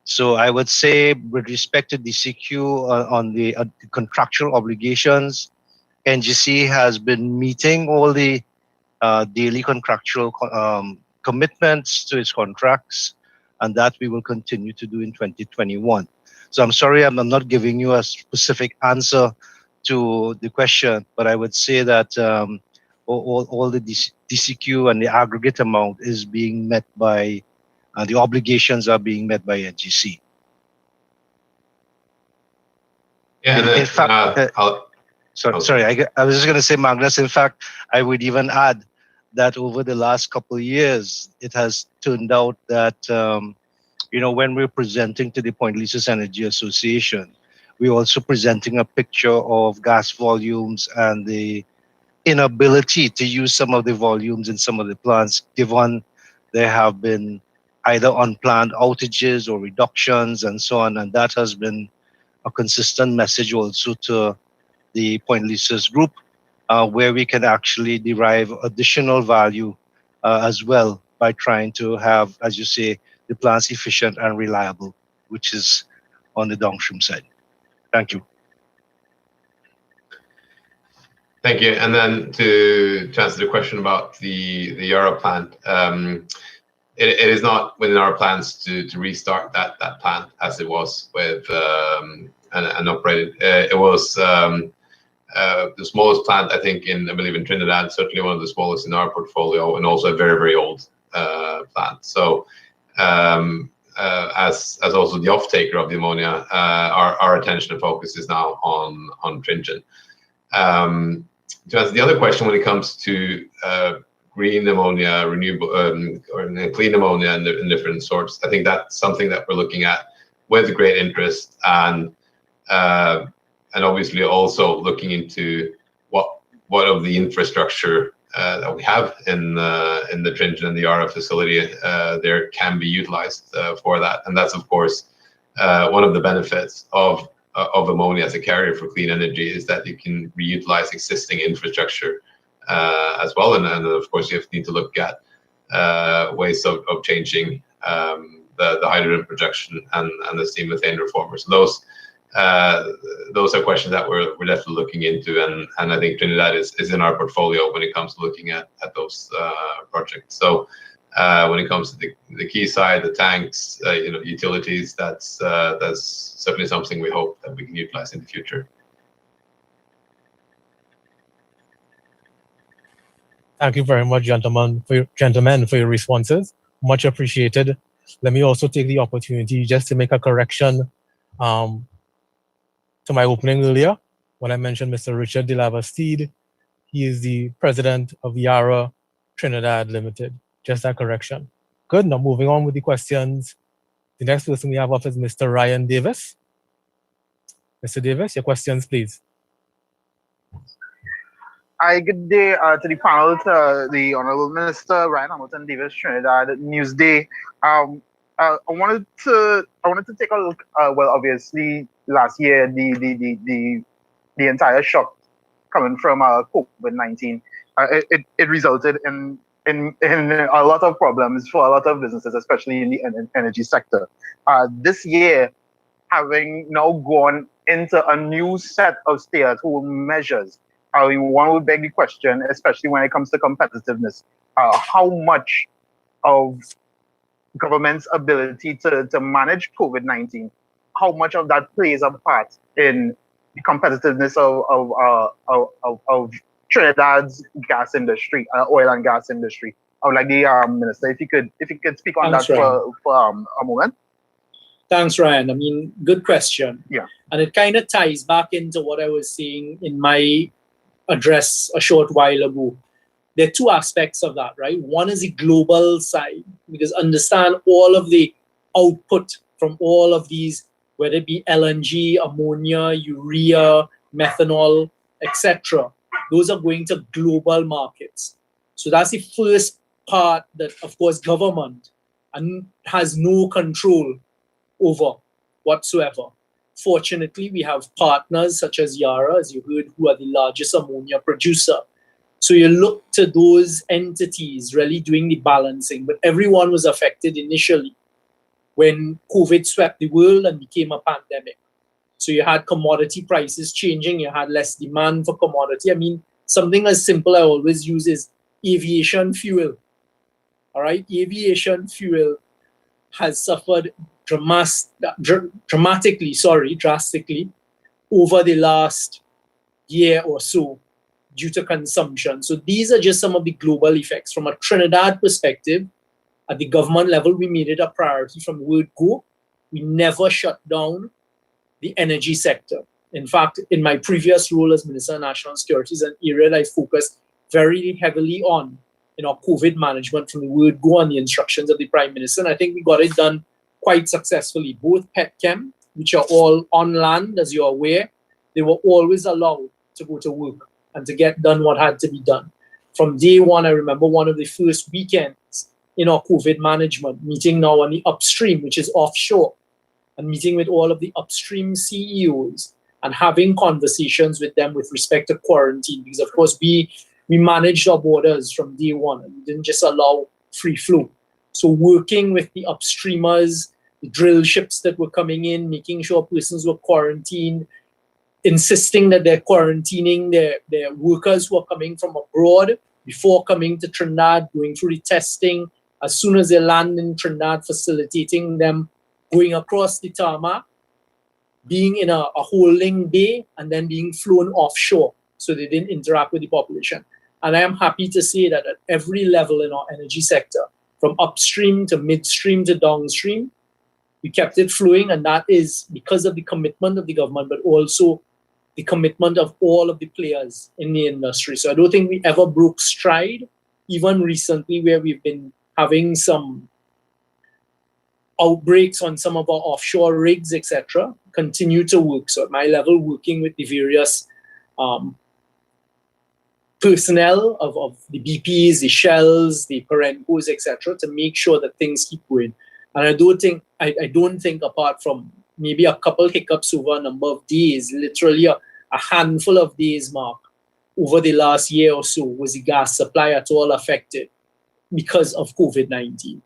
So I would say, with respect to DCQ on the contractual obligations, NGC has been meeting all the daily contractual commitments to its contracts, and that we will continue to do in 2021. So I'm sorry I'm not giving you a specific answer to the question, but I would say that all the DCQ and the aggregate amount is being met by the obligations are being met by NGC. Yeah, In fact, sorry, I was just going to say, Magnus, in fact, I would even add that over the last couple of years, it has turned out that, when we're presenting to the Point Leases Energy Association, we're also presenting a picture of gas volumes and the inability to use some of the volumes in some of the plants, given there have been either unplanned outages or reductions and so on. And that has been a consistent message also to the point leases group, where we can actually derive additional value as well by trying to have, as you say, the plants efficient and reliable, which is on the downstream side. Thank you. Thank you. And then to answer the question about the Yara plant, it is not within our plans to restart that plant as it was with and operated. It was the smallest plant, I think, I believe in Trinidad, certainly one of the smallest in our portfolio, and also a very, very old plant. So as also the off-taker of the ammonia, our attention and focus is now on Tringen. To answer the other question, when it comes to green ammonia, renewable or clean ammonia in different sorts, I think that's something that we're looking at with great interest, and obviously also looking into what of the infrastructure that we have in the Tringen and the Yara facility there can be utilized for that. And that's of course one of the benefits of ammonia as a carrier for clean energy, is that you can reutilize existing infrastructure as well. And of course you need to look at ways of changing the hydrogen production and the steam methane reformers. Those are questions that we're definitely looking into, and I think Trinidad is in our portfolio when it comes to looking at those projects. So when it comes to the key side, the tanks, utilities, that's certainly something we hope that we can utilize in the future. Thank you very much, gentlemen, for your responses. Much appreciated. Let me also take the opportunity just to make a correction to my opening earlier when I mentioned Mr. Richard de Lavastide. He is the president of Yara Trinidad Limited. Just that correction. Good. Now moving on with the questions. The next person we have up is Mr. Ryan Davis. Mr. Davis, your questions, please. Hi, good day to the panel, to the Honorable Minister Ryan Hamilton Davis, Trinidad Newsday. I wanted to take a look. Well, obviously, last year the entire shock coming from COVID-19, it resulted in a lot of problems for a lot of businesses, especially in the energy sector. This year, having now gone into a new set of stay-at-home measures, one would beg the question, especially when it comes to competitiveness, how much of government's ability to manage COVID-19, how much of that plays a part in the competitiveness of Trinidad's gas industry, oil and gas industry. I would like the minister, if you could speak on Thanks, that Ryan. for a moment. Thanks, Ryan. I mean, good question. Yeah. And it kind of ties back into what I was saying in my address a short while ago. There are two aspects of that, right? One is the global side, because understand all of the output from all of these, whether it be LNG, ammonia, urea, methanol, etc. Those are going to global markets. So that's the first part that, of course, government has no control over whatsoever. Fortunately, we have partners such as Yara, as you heard, who are the largest ammonia producer. So you look to those entities really doing the balancing, but everyone was affected initially when COVID swept the world and became a pandemic. So you had commodity prices changing, you had less demand for commodity. I mean, something as simple I always use is aviation fuel. All right, aviation fuel has suffered drastically over the last year or so due to consumption. So these are just some of the global effects. From a Trinidad perspective, at the government level, we made it a priority from word go. We never shut down the energy sector. In fact, in my previous role as Minister of National Security, is an area that I focused very heavily on COVID management from the word go on the instructions of the Prime Minister. And I think we got it done quite successfully. Both petchem, which are all on land, as you're aware, they were always allowed to go to work. and to get done what had to be done. From day one, I remember one of the first weekends in our COVID management, meeting now on the upstream, which is offshore, and meeting with all of the upstream CEOs and having conversations with them with respect to quarantine. Because of course we managed our borders from day one and we didn't just allow free flow. So working with the upstreamers, the drill ships that were coming in, making sure persons were quarantined, insisting that they're quarantining their workers who are coming from abroad before coming to Trinidad, going through the testing. As soon as they land in Trinidad, facilitating them going across the tarmac, being in a holding bay, and then being flown offshore so they didn't interact with the population. And I am happy to say that at every level in our energy sector, from upstream to midstream to downstream, we kept it flowing, and that is because of the commitment of the government, but also the commitment of all of the players in the industry. So I don't think we ever broke stride, even recently where we've been having some outbreaks on some of our offshore rigs, etc., continue to work. So at my level, working with the various personnel of the BPs, the Shells, the Perencos, etc., to make sure that things keep going. And I don't think apart from maybe a couple hiccups over a number of days, literally a handful of days, Mark, over the last year or so, was the gas supply at all affected because of COVID-19.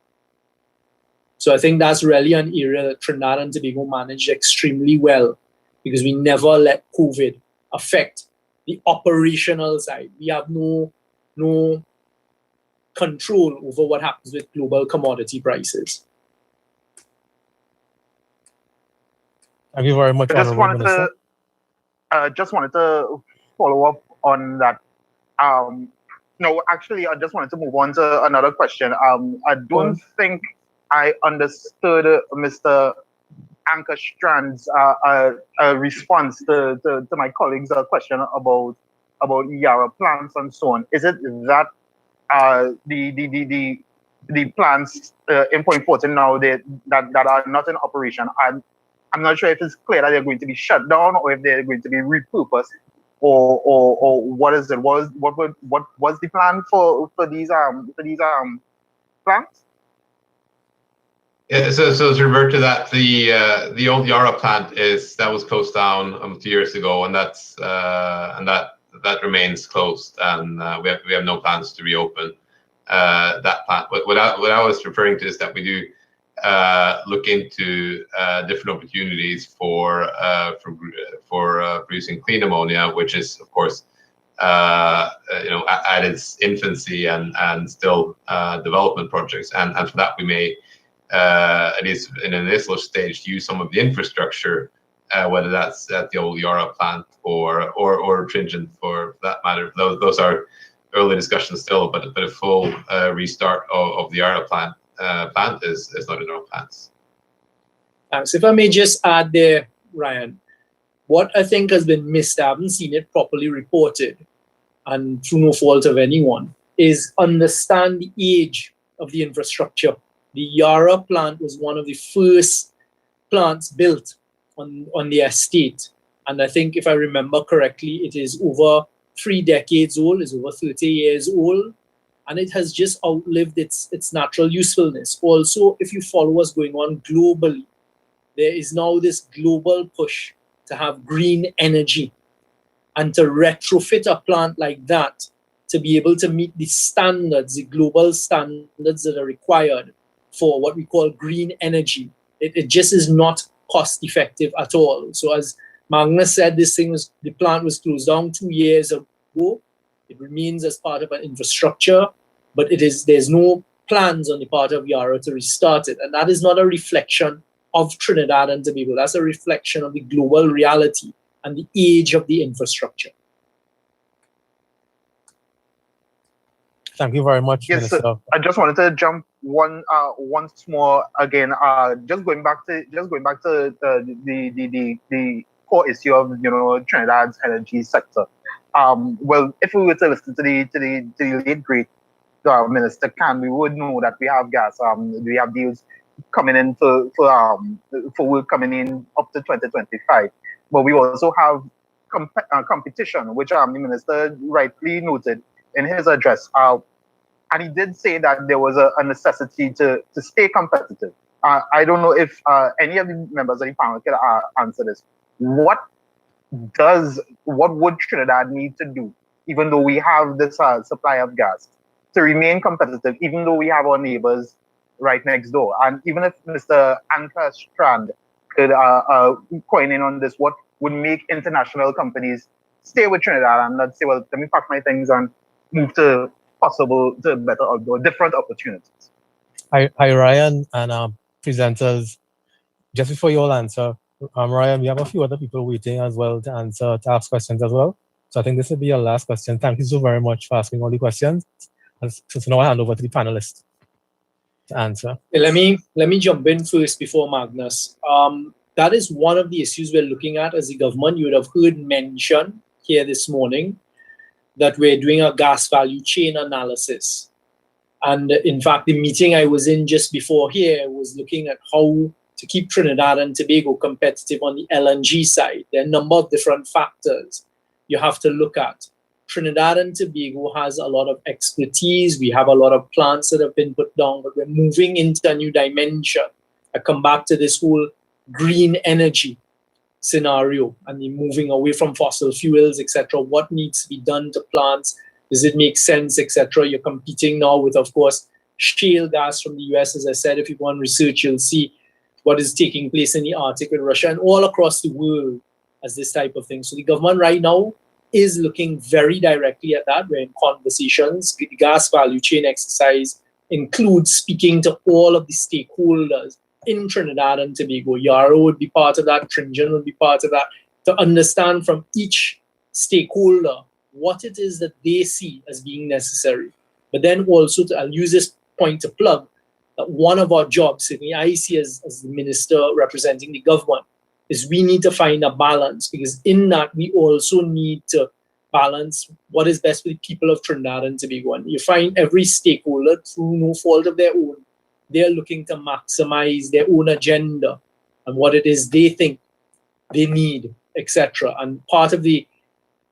So I think that's really an area that Trinidad and Tobago managed extremely well, because we never let COVID affect the operational side. We have no control over what happens with global commodity prices. Thank you very much, Just Honorable Minister. wanted to follow up on that. No, actually, I just wanted to move on to another question. I don't think I understood Mr. Ankerstrand's response to my colleague's question about Yara plants and so on. Is it that the plants in Point Fortin now that are not in operation, I'm not sure if it's clear that they're going to be shut down or if they're going to be repurposed, or what is it? What was the plan for these plants? Yeah, so to revert to that, the old Yara plant that was closed down a few years ago, and that remains closed, and we have no plans to reopen that plant. What I was referring to is that we do look into different opportunities for producing clean ammonia, which is of course at its infancy and still development projects, and for that we may at least in an initial stage use some of the infrastructure, whether that's at the old Yara plant or Tringen for that matter. Those are early discussions still, but a full restart of the Yara plant is not in our plans. Thanks. If I may just add there, Ryan, what I think has been missed, I haven't seen it properly reported, and through no fault of anyone, is understand the age of the infrastructure. The Yara plant was one of the first plants built on the estate. And I think if I remember correctly, it is over 3 decades old, it's over 30 years old, and it has just outlived its natural usefulness. Also, if you follow what's going on globally, there is now this global push to have green energy and to retrofit a plant like that to be able to meet the standards, the global standards that are required for what we call green energy. It just is not cost effective at all. So as Magnus said, the plant was closed down 2 years ago. It remains as part of an infrastructure, but there's no plans on the part of Yara to restart it. And that is not a reflection of Trinidad and Tobago. That's a reflection of the global reality and the age of the infrastructure. Thank you very much, Yes, Minister. I just wanted to jump once more again. Just going back to the core issue of Trinidad's energy sector. Well, if we were to listen to the late great Minister Khan, we would know that we have gas. We have deals coming in for work coming in up to 2025. But we also have competition, which the minister rightly noted in his address. And he did say that there was a necessity to stay competitive. I don't know if any of the members of the panel can answer this. What would Trinidad need to do, even though we have this supply of gas, to remain competitive, even though we have our neighbors right next door? And even if Mr. Ankerstrand could coin in on this, what would make international companies stay with Trinidad and not say, well, let me pack my things and move to better or different opportunities? Hi, Ryan and presenters. Just before you all answer, Ryan, we have a few other people waiting as well to ask questions as well. So I think this will be your last question. Thank you so very much for asking all the questions. And so now I hand over to the panelists to answer. Let me jump in first before Magnus. That is one of the issues we're looking at as the government. You would have heard mention here this morning that we're doing a gas value chain analysis. And in fact, the meeting I was in just before here was looking at how to keep Trinidad and Tobago competitive on the LNG side. There are a number of different factors you have to look at. Trinidad and Tobago has a lot of expertise. We have a lot of plants that have been put down, but we're moving into a new dimension. I come back to this whole green energy scenario and moving away from fossil fuels, etc. What needs to be done to plants? Does it make sense, etc.? You're competing now with, of course, shale gas from the US. As I said, if you go and research, you'll see what is taking place in the Arctic with Russia and all across the world as this type of thing. So the government right now is looking very directly at that. We're in conversations. The gas value chain exercise includes speaking to all of the stakeholders in Trinidad and Tobago. Yarrow would be part of that. Tringen would be part of that, to understand from each stakeholder what it is that they see as being necessary. But then also, I'll use this point to plug that one of our jobs, certainly I see as the minister representing the government, is we need to find a balance, because in that we also need to balance what is best for the people of Trinidad and Tobago. And you find every stakeholder, through no fault of their own, they're looking to maximize their own agenda and what it is they think they need, etc. And part of the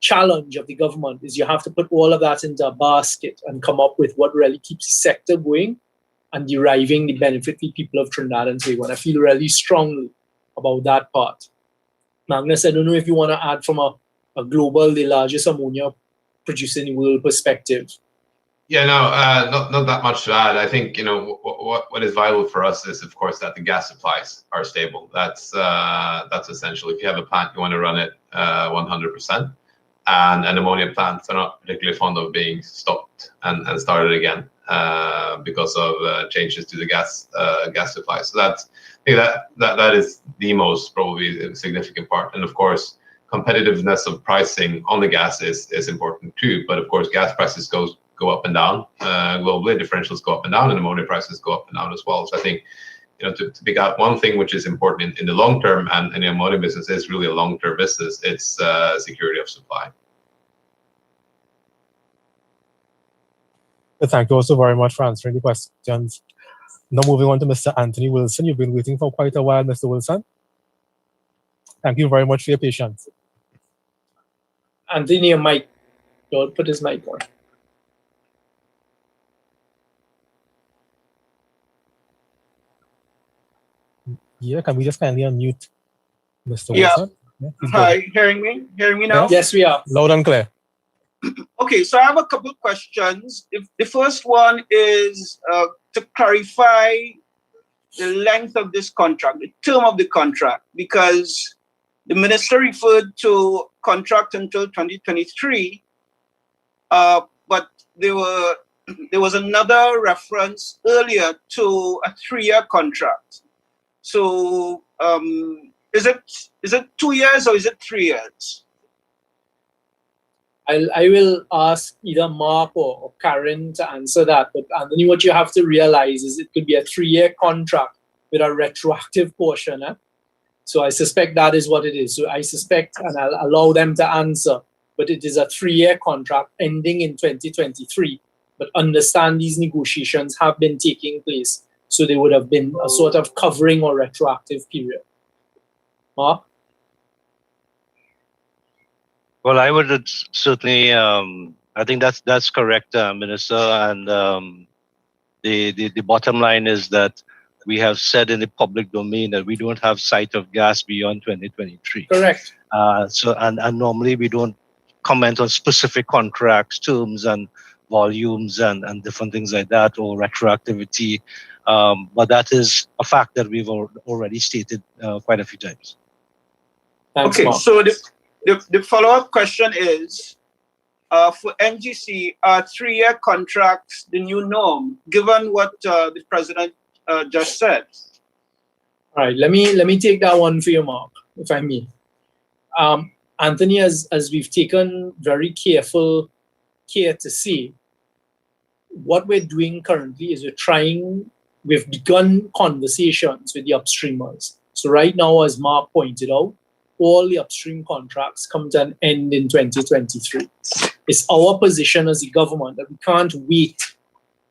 challenge of the government is you have to put all of that into a basket and come up with what really keeps the sector going and deriving the benefit to the people of Trinidad and Tobago. And I feel really strongly about that part. Magnus, I don't know if you want to add from a global, the largest ammonia producer in the world perspective. Yeah, no, not that much to add. I think, what is vital for us is, of course, that the gas supplies are stable. That's essential. If you have a plant, you want to run it 100%. And ammonia plants are not particularly fond of being stopped and started again because of changes to the gas supply. So I think that is the most probably significant part. And of course, competitiveness of pricing on the gas is important too. But of course, gas prices go up and down globally. Differentials go up and down, and ammonia prices go up and down as well. So I think, to pick out one thing which is important in the long term, and the ammonia business is really a long-term business, it's security of supply. Thank you also very much for answering the questions. Now moving on to Mr. Anthony Wilson. You've been waiting for quite a while, Mr. Wilson. Thank you very much for your patience. Anthony, your mic. Don't put his mic on. Yeah, can we just kindly unmute Mr. Wilson? Yeah. Hi, hearing me now? Yes, we are. Loud and clear. Okay, so I have a couple of questions. The first one is to clarify the length of this contract, the term of the contract, because the minister referred to contract until 2023, but there was another reference earlier to a 3-year contract. So is it 2 years or is it 3 years? I will ask either Mark or Karen to answer that. But Anthony, what you have to realize is it could be a 3-year contract with a retroactive portion. So I suspect that is what it is. So I suspect, and I'll allow them to answer, but it is a 3-year contract ending in 2023. But understand these negotiations have been taking place. So there would have been a sort of covering or retroactive period. Mark? Well, I would certainly. I think that's correct, Minister. And the bottom line is that we have said in the public domain that we don't have sight of gas beyond 2023. Correct. And normally we don't comment on specific contracts, terms, and volumes, and different things like that, or retroactivity. But that is a fact that we've already stated quite a few times. Thanks, Okay, Mark. so the follow-up question is, for NGC, are 3-year contracts the new norm, given what the president just said? All right, let me take that one for you, Mark, if I may. Anthony, as we've taken very careful care to see, what we're doing currently is we've begun conversations with the upstreamers. So right now, as Mark pointed out, all the upstream contracts come to an end in 2023. It's our position as the government that we can't wait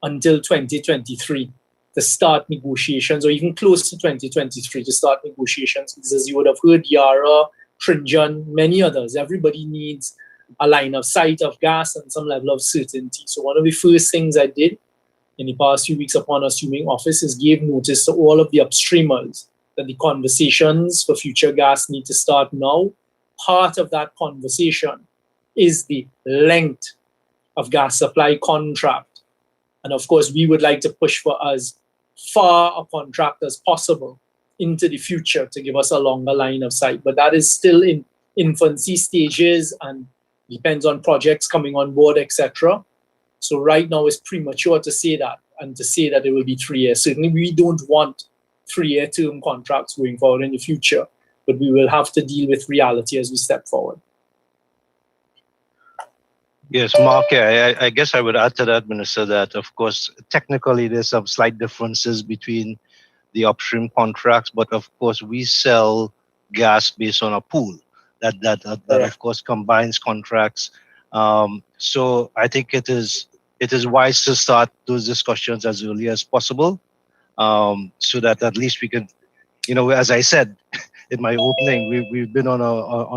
until 2023 to start negotiations, or even close to 2023 to start negotiations, because as you would have heard, Yara, Tringen, many others, everybody needs a line of sight of gas and some level of certainty. So one of the first things I did in the past few weeks upon assuming office is gave notice to all of the upstreamers that the conversations for future gas need to start now. Part of that conversation is the length of gas supply contract. And of course, we would like to push for as far a contract as possible into the future to give us a longer line of sight. But that is still in infancy stages and depends on projects coming on board, etc. So right now it's premature to say that, and to say that it will be 3 years. Certainly we don't want 3-year term contracts going forward in the future, but we will have to deal with reality as we step forward. Yes, Mark, I guess I would add to that, Minister, that of course, technically there's some slight differences between the upstream contracts, but of course we sell gas based on a pool that of course combines contracts. So I think it is wise to start those discussions as early as possible, so that at least we can, as I said in my opening, we've been on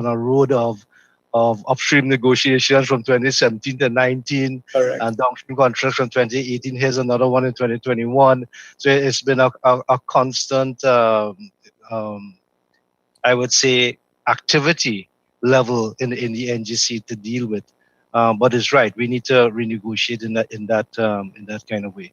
a road of upstream negotiations from 2017 to 19. Correct. And downstream contracts from 2018. Here's another one in 2021. So it's been a constant, I would say, activity level in the NGC to deal with. But it's right. We need to renegotiate in that kind of way.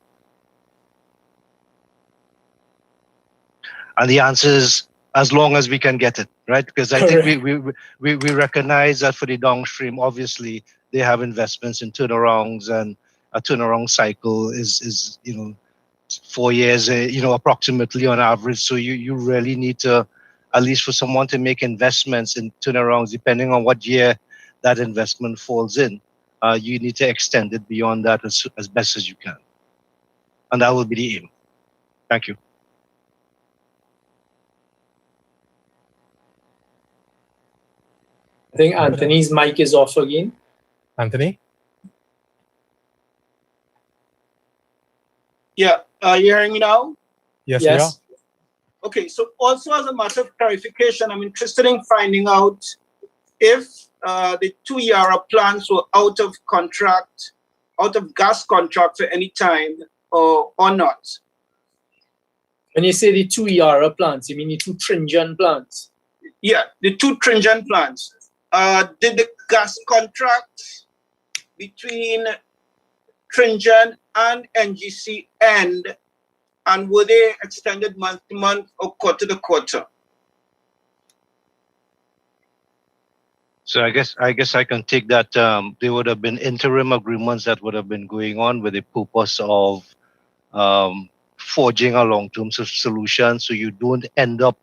And the answer is as long as we can get it, right? Because I think we recognize that for the downstream, obviously they have investments in turnarounds, and a turnaround cycle is 4 years, approximately on average. So you really need to, at least for someone to make investments in turnarounds, depending on what year that investment falls in, you need to extend it beyond that as best as you can. And that will be the aim. Thank you. I think Anthony's mic is off again. Anthony? Yeah, you hearing me now? Yes, we are. Okay, so also as a matter of clarification, I'm interested in finding out if the 2 Yara plants were out of gas contract for any time or not. When you say the 2 Yara plants, you mean the 2 Tringen plants? Yeah, the 2 Tringen plants. Did the gas contract between Tringen and NGC end, and were they extended month to month or quarter to quarter? So I guess I can take that. There would have been interim agreements that would have been going on with the purpose of forging a long-term solution, so you don't end up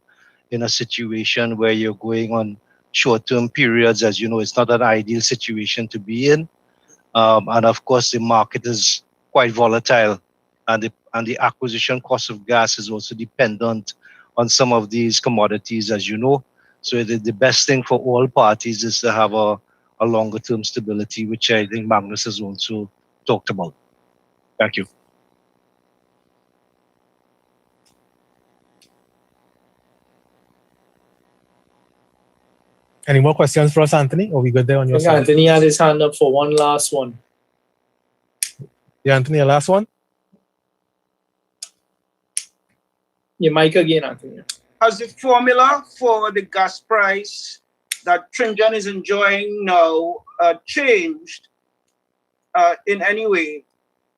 in a situation where you're going on short-term periods. As you know, it's not an ideal situation to be in, and of course the market is quite volatile, and the acquisition cost of gas is also dependent on some of these commodities, as you know. So the best thing for all parties is to have a longer-term stability, which I think Magnus has also talked about. Thank you. Any more questions for us, Anthony? Or we good there on I your think side? Anthony had his hand up for one last one. Yeah, Anthony, a last one? Your mic again, Anthony. Has the formula for the gas price that Tringen is enjoying now changed in any way?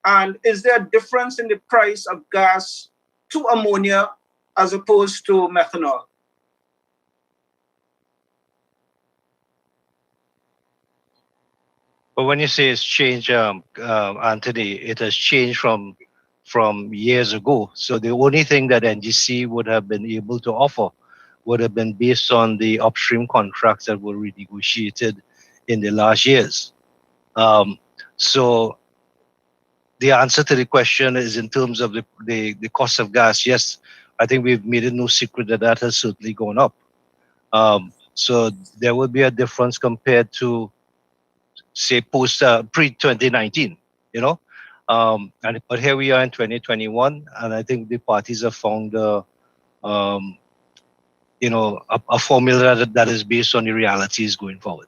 And is there a difference in the price of gas to ammonia as opposed to methanol? But when you say it's changed, Anthony, it has changed from years ago. So the only thing that NGC would have been able to offer would have been based on the upstream contracts that were renegotiated in the last years. So the answer to the question is in terms of the cost of gas. Yes, I think we've made it no secret that that has certainly gone up. So there will be a difference compared to, say, pre-2019, you know. But here we are in 2021, and I think the parties have found, you know, a formula that is based on the realities going forward.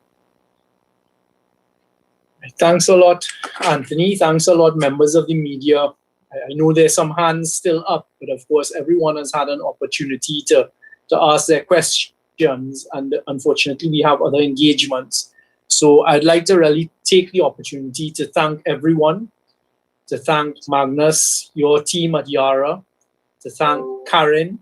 Thanks a lot, Anthony. Thanks a lot, members of the media. I know there's some hands still up, but of course, everyone has had an opportunity to ask their questions, and unfortunately, we have other engagements. So I'd like to really take the opportunity to thank everyone, to thank Magnus, your team at Yara, to thank Karen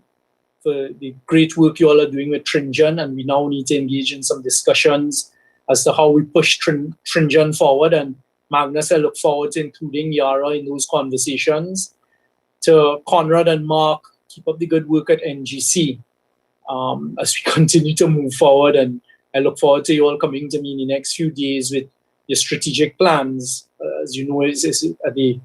for the great work you all are doing with Tringen, and we now need to engage in some discussions as to how we push Tringen forward. And Magnus, I look forward to including Yara in those conversations. To Conrad and Mark, keep up the good work at NGC as we continue to move forward. And I look forward to you all coming to me in the next few days with your strategic plans. As you know, is at the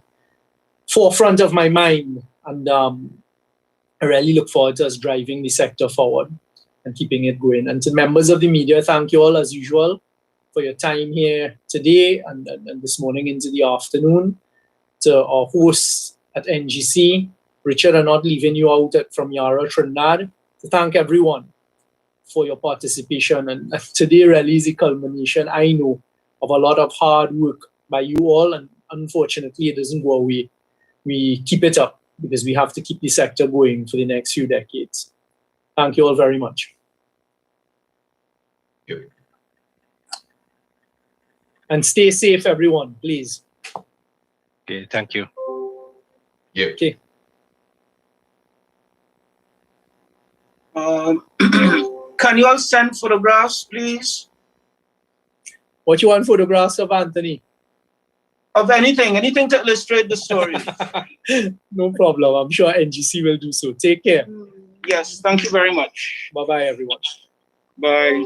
forefront of my mind. And I really look forward to us driving the sector forward and keeping it going. And to members of the media, thank you all as usual for your time here today and this morning into the afternoon. To our hosts at NGC, Richard, I'm not leaving you out from Yara Trinidad. To thank everyone for your participation. And today really is a culmination, I know, of a lot of hard work by you all. And unfortunately, it doesn't go away. We keep it up because we have to keep the sector going for the next few decades. Thank you all very much. Good. And stay safe, everyone, please. Okay, thank you. Yeah. Okay. Can you all send photographs, please? What you want photographs of, Anthony? Of anything to illustrate the story. No problem. I'm sure NGC will do so. Take care. Yes, thank you very much. Bye-bye, everyone. Bye.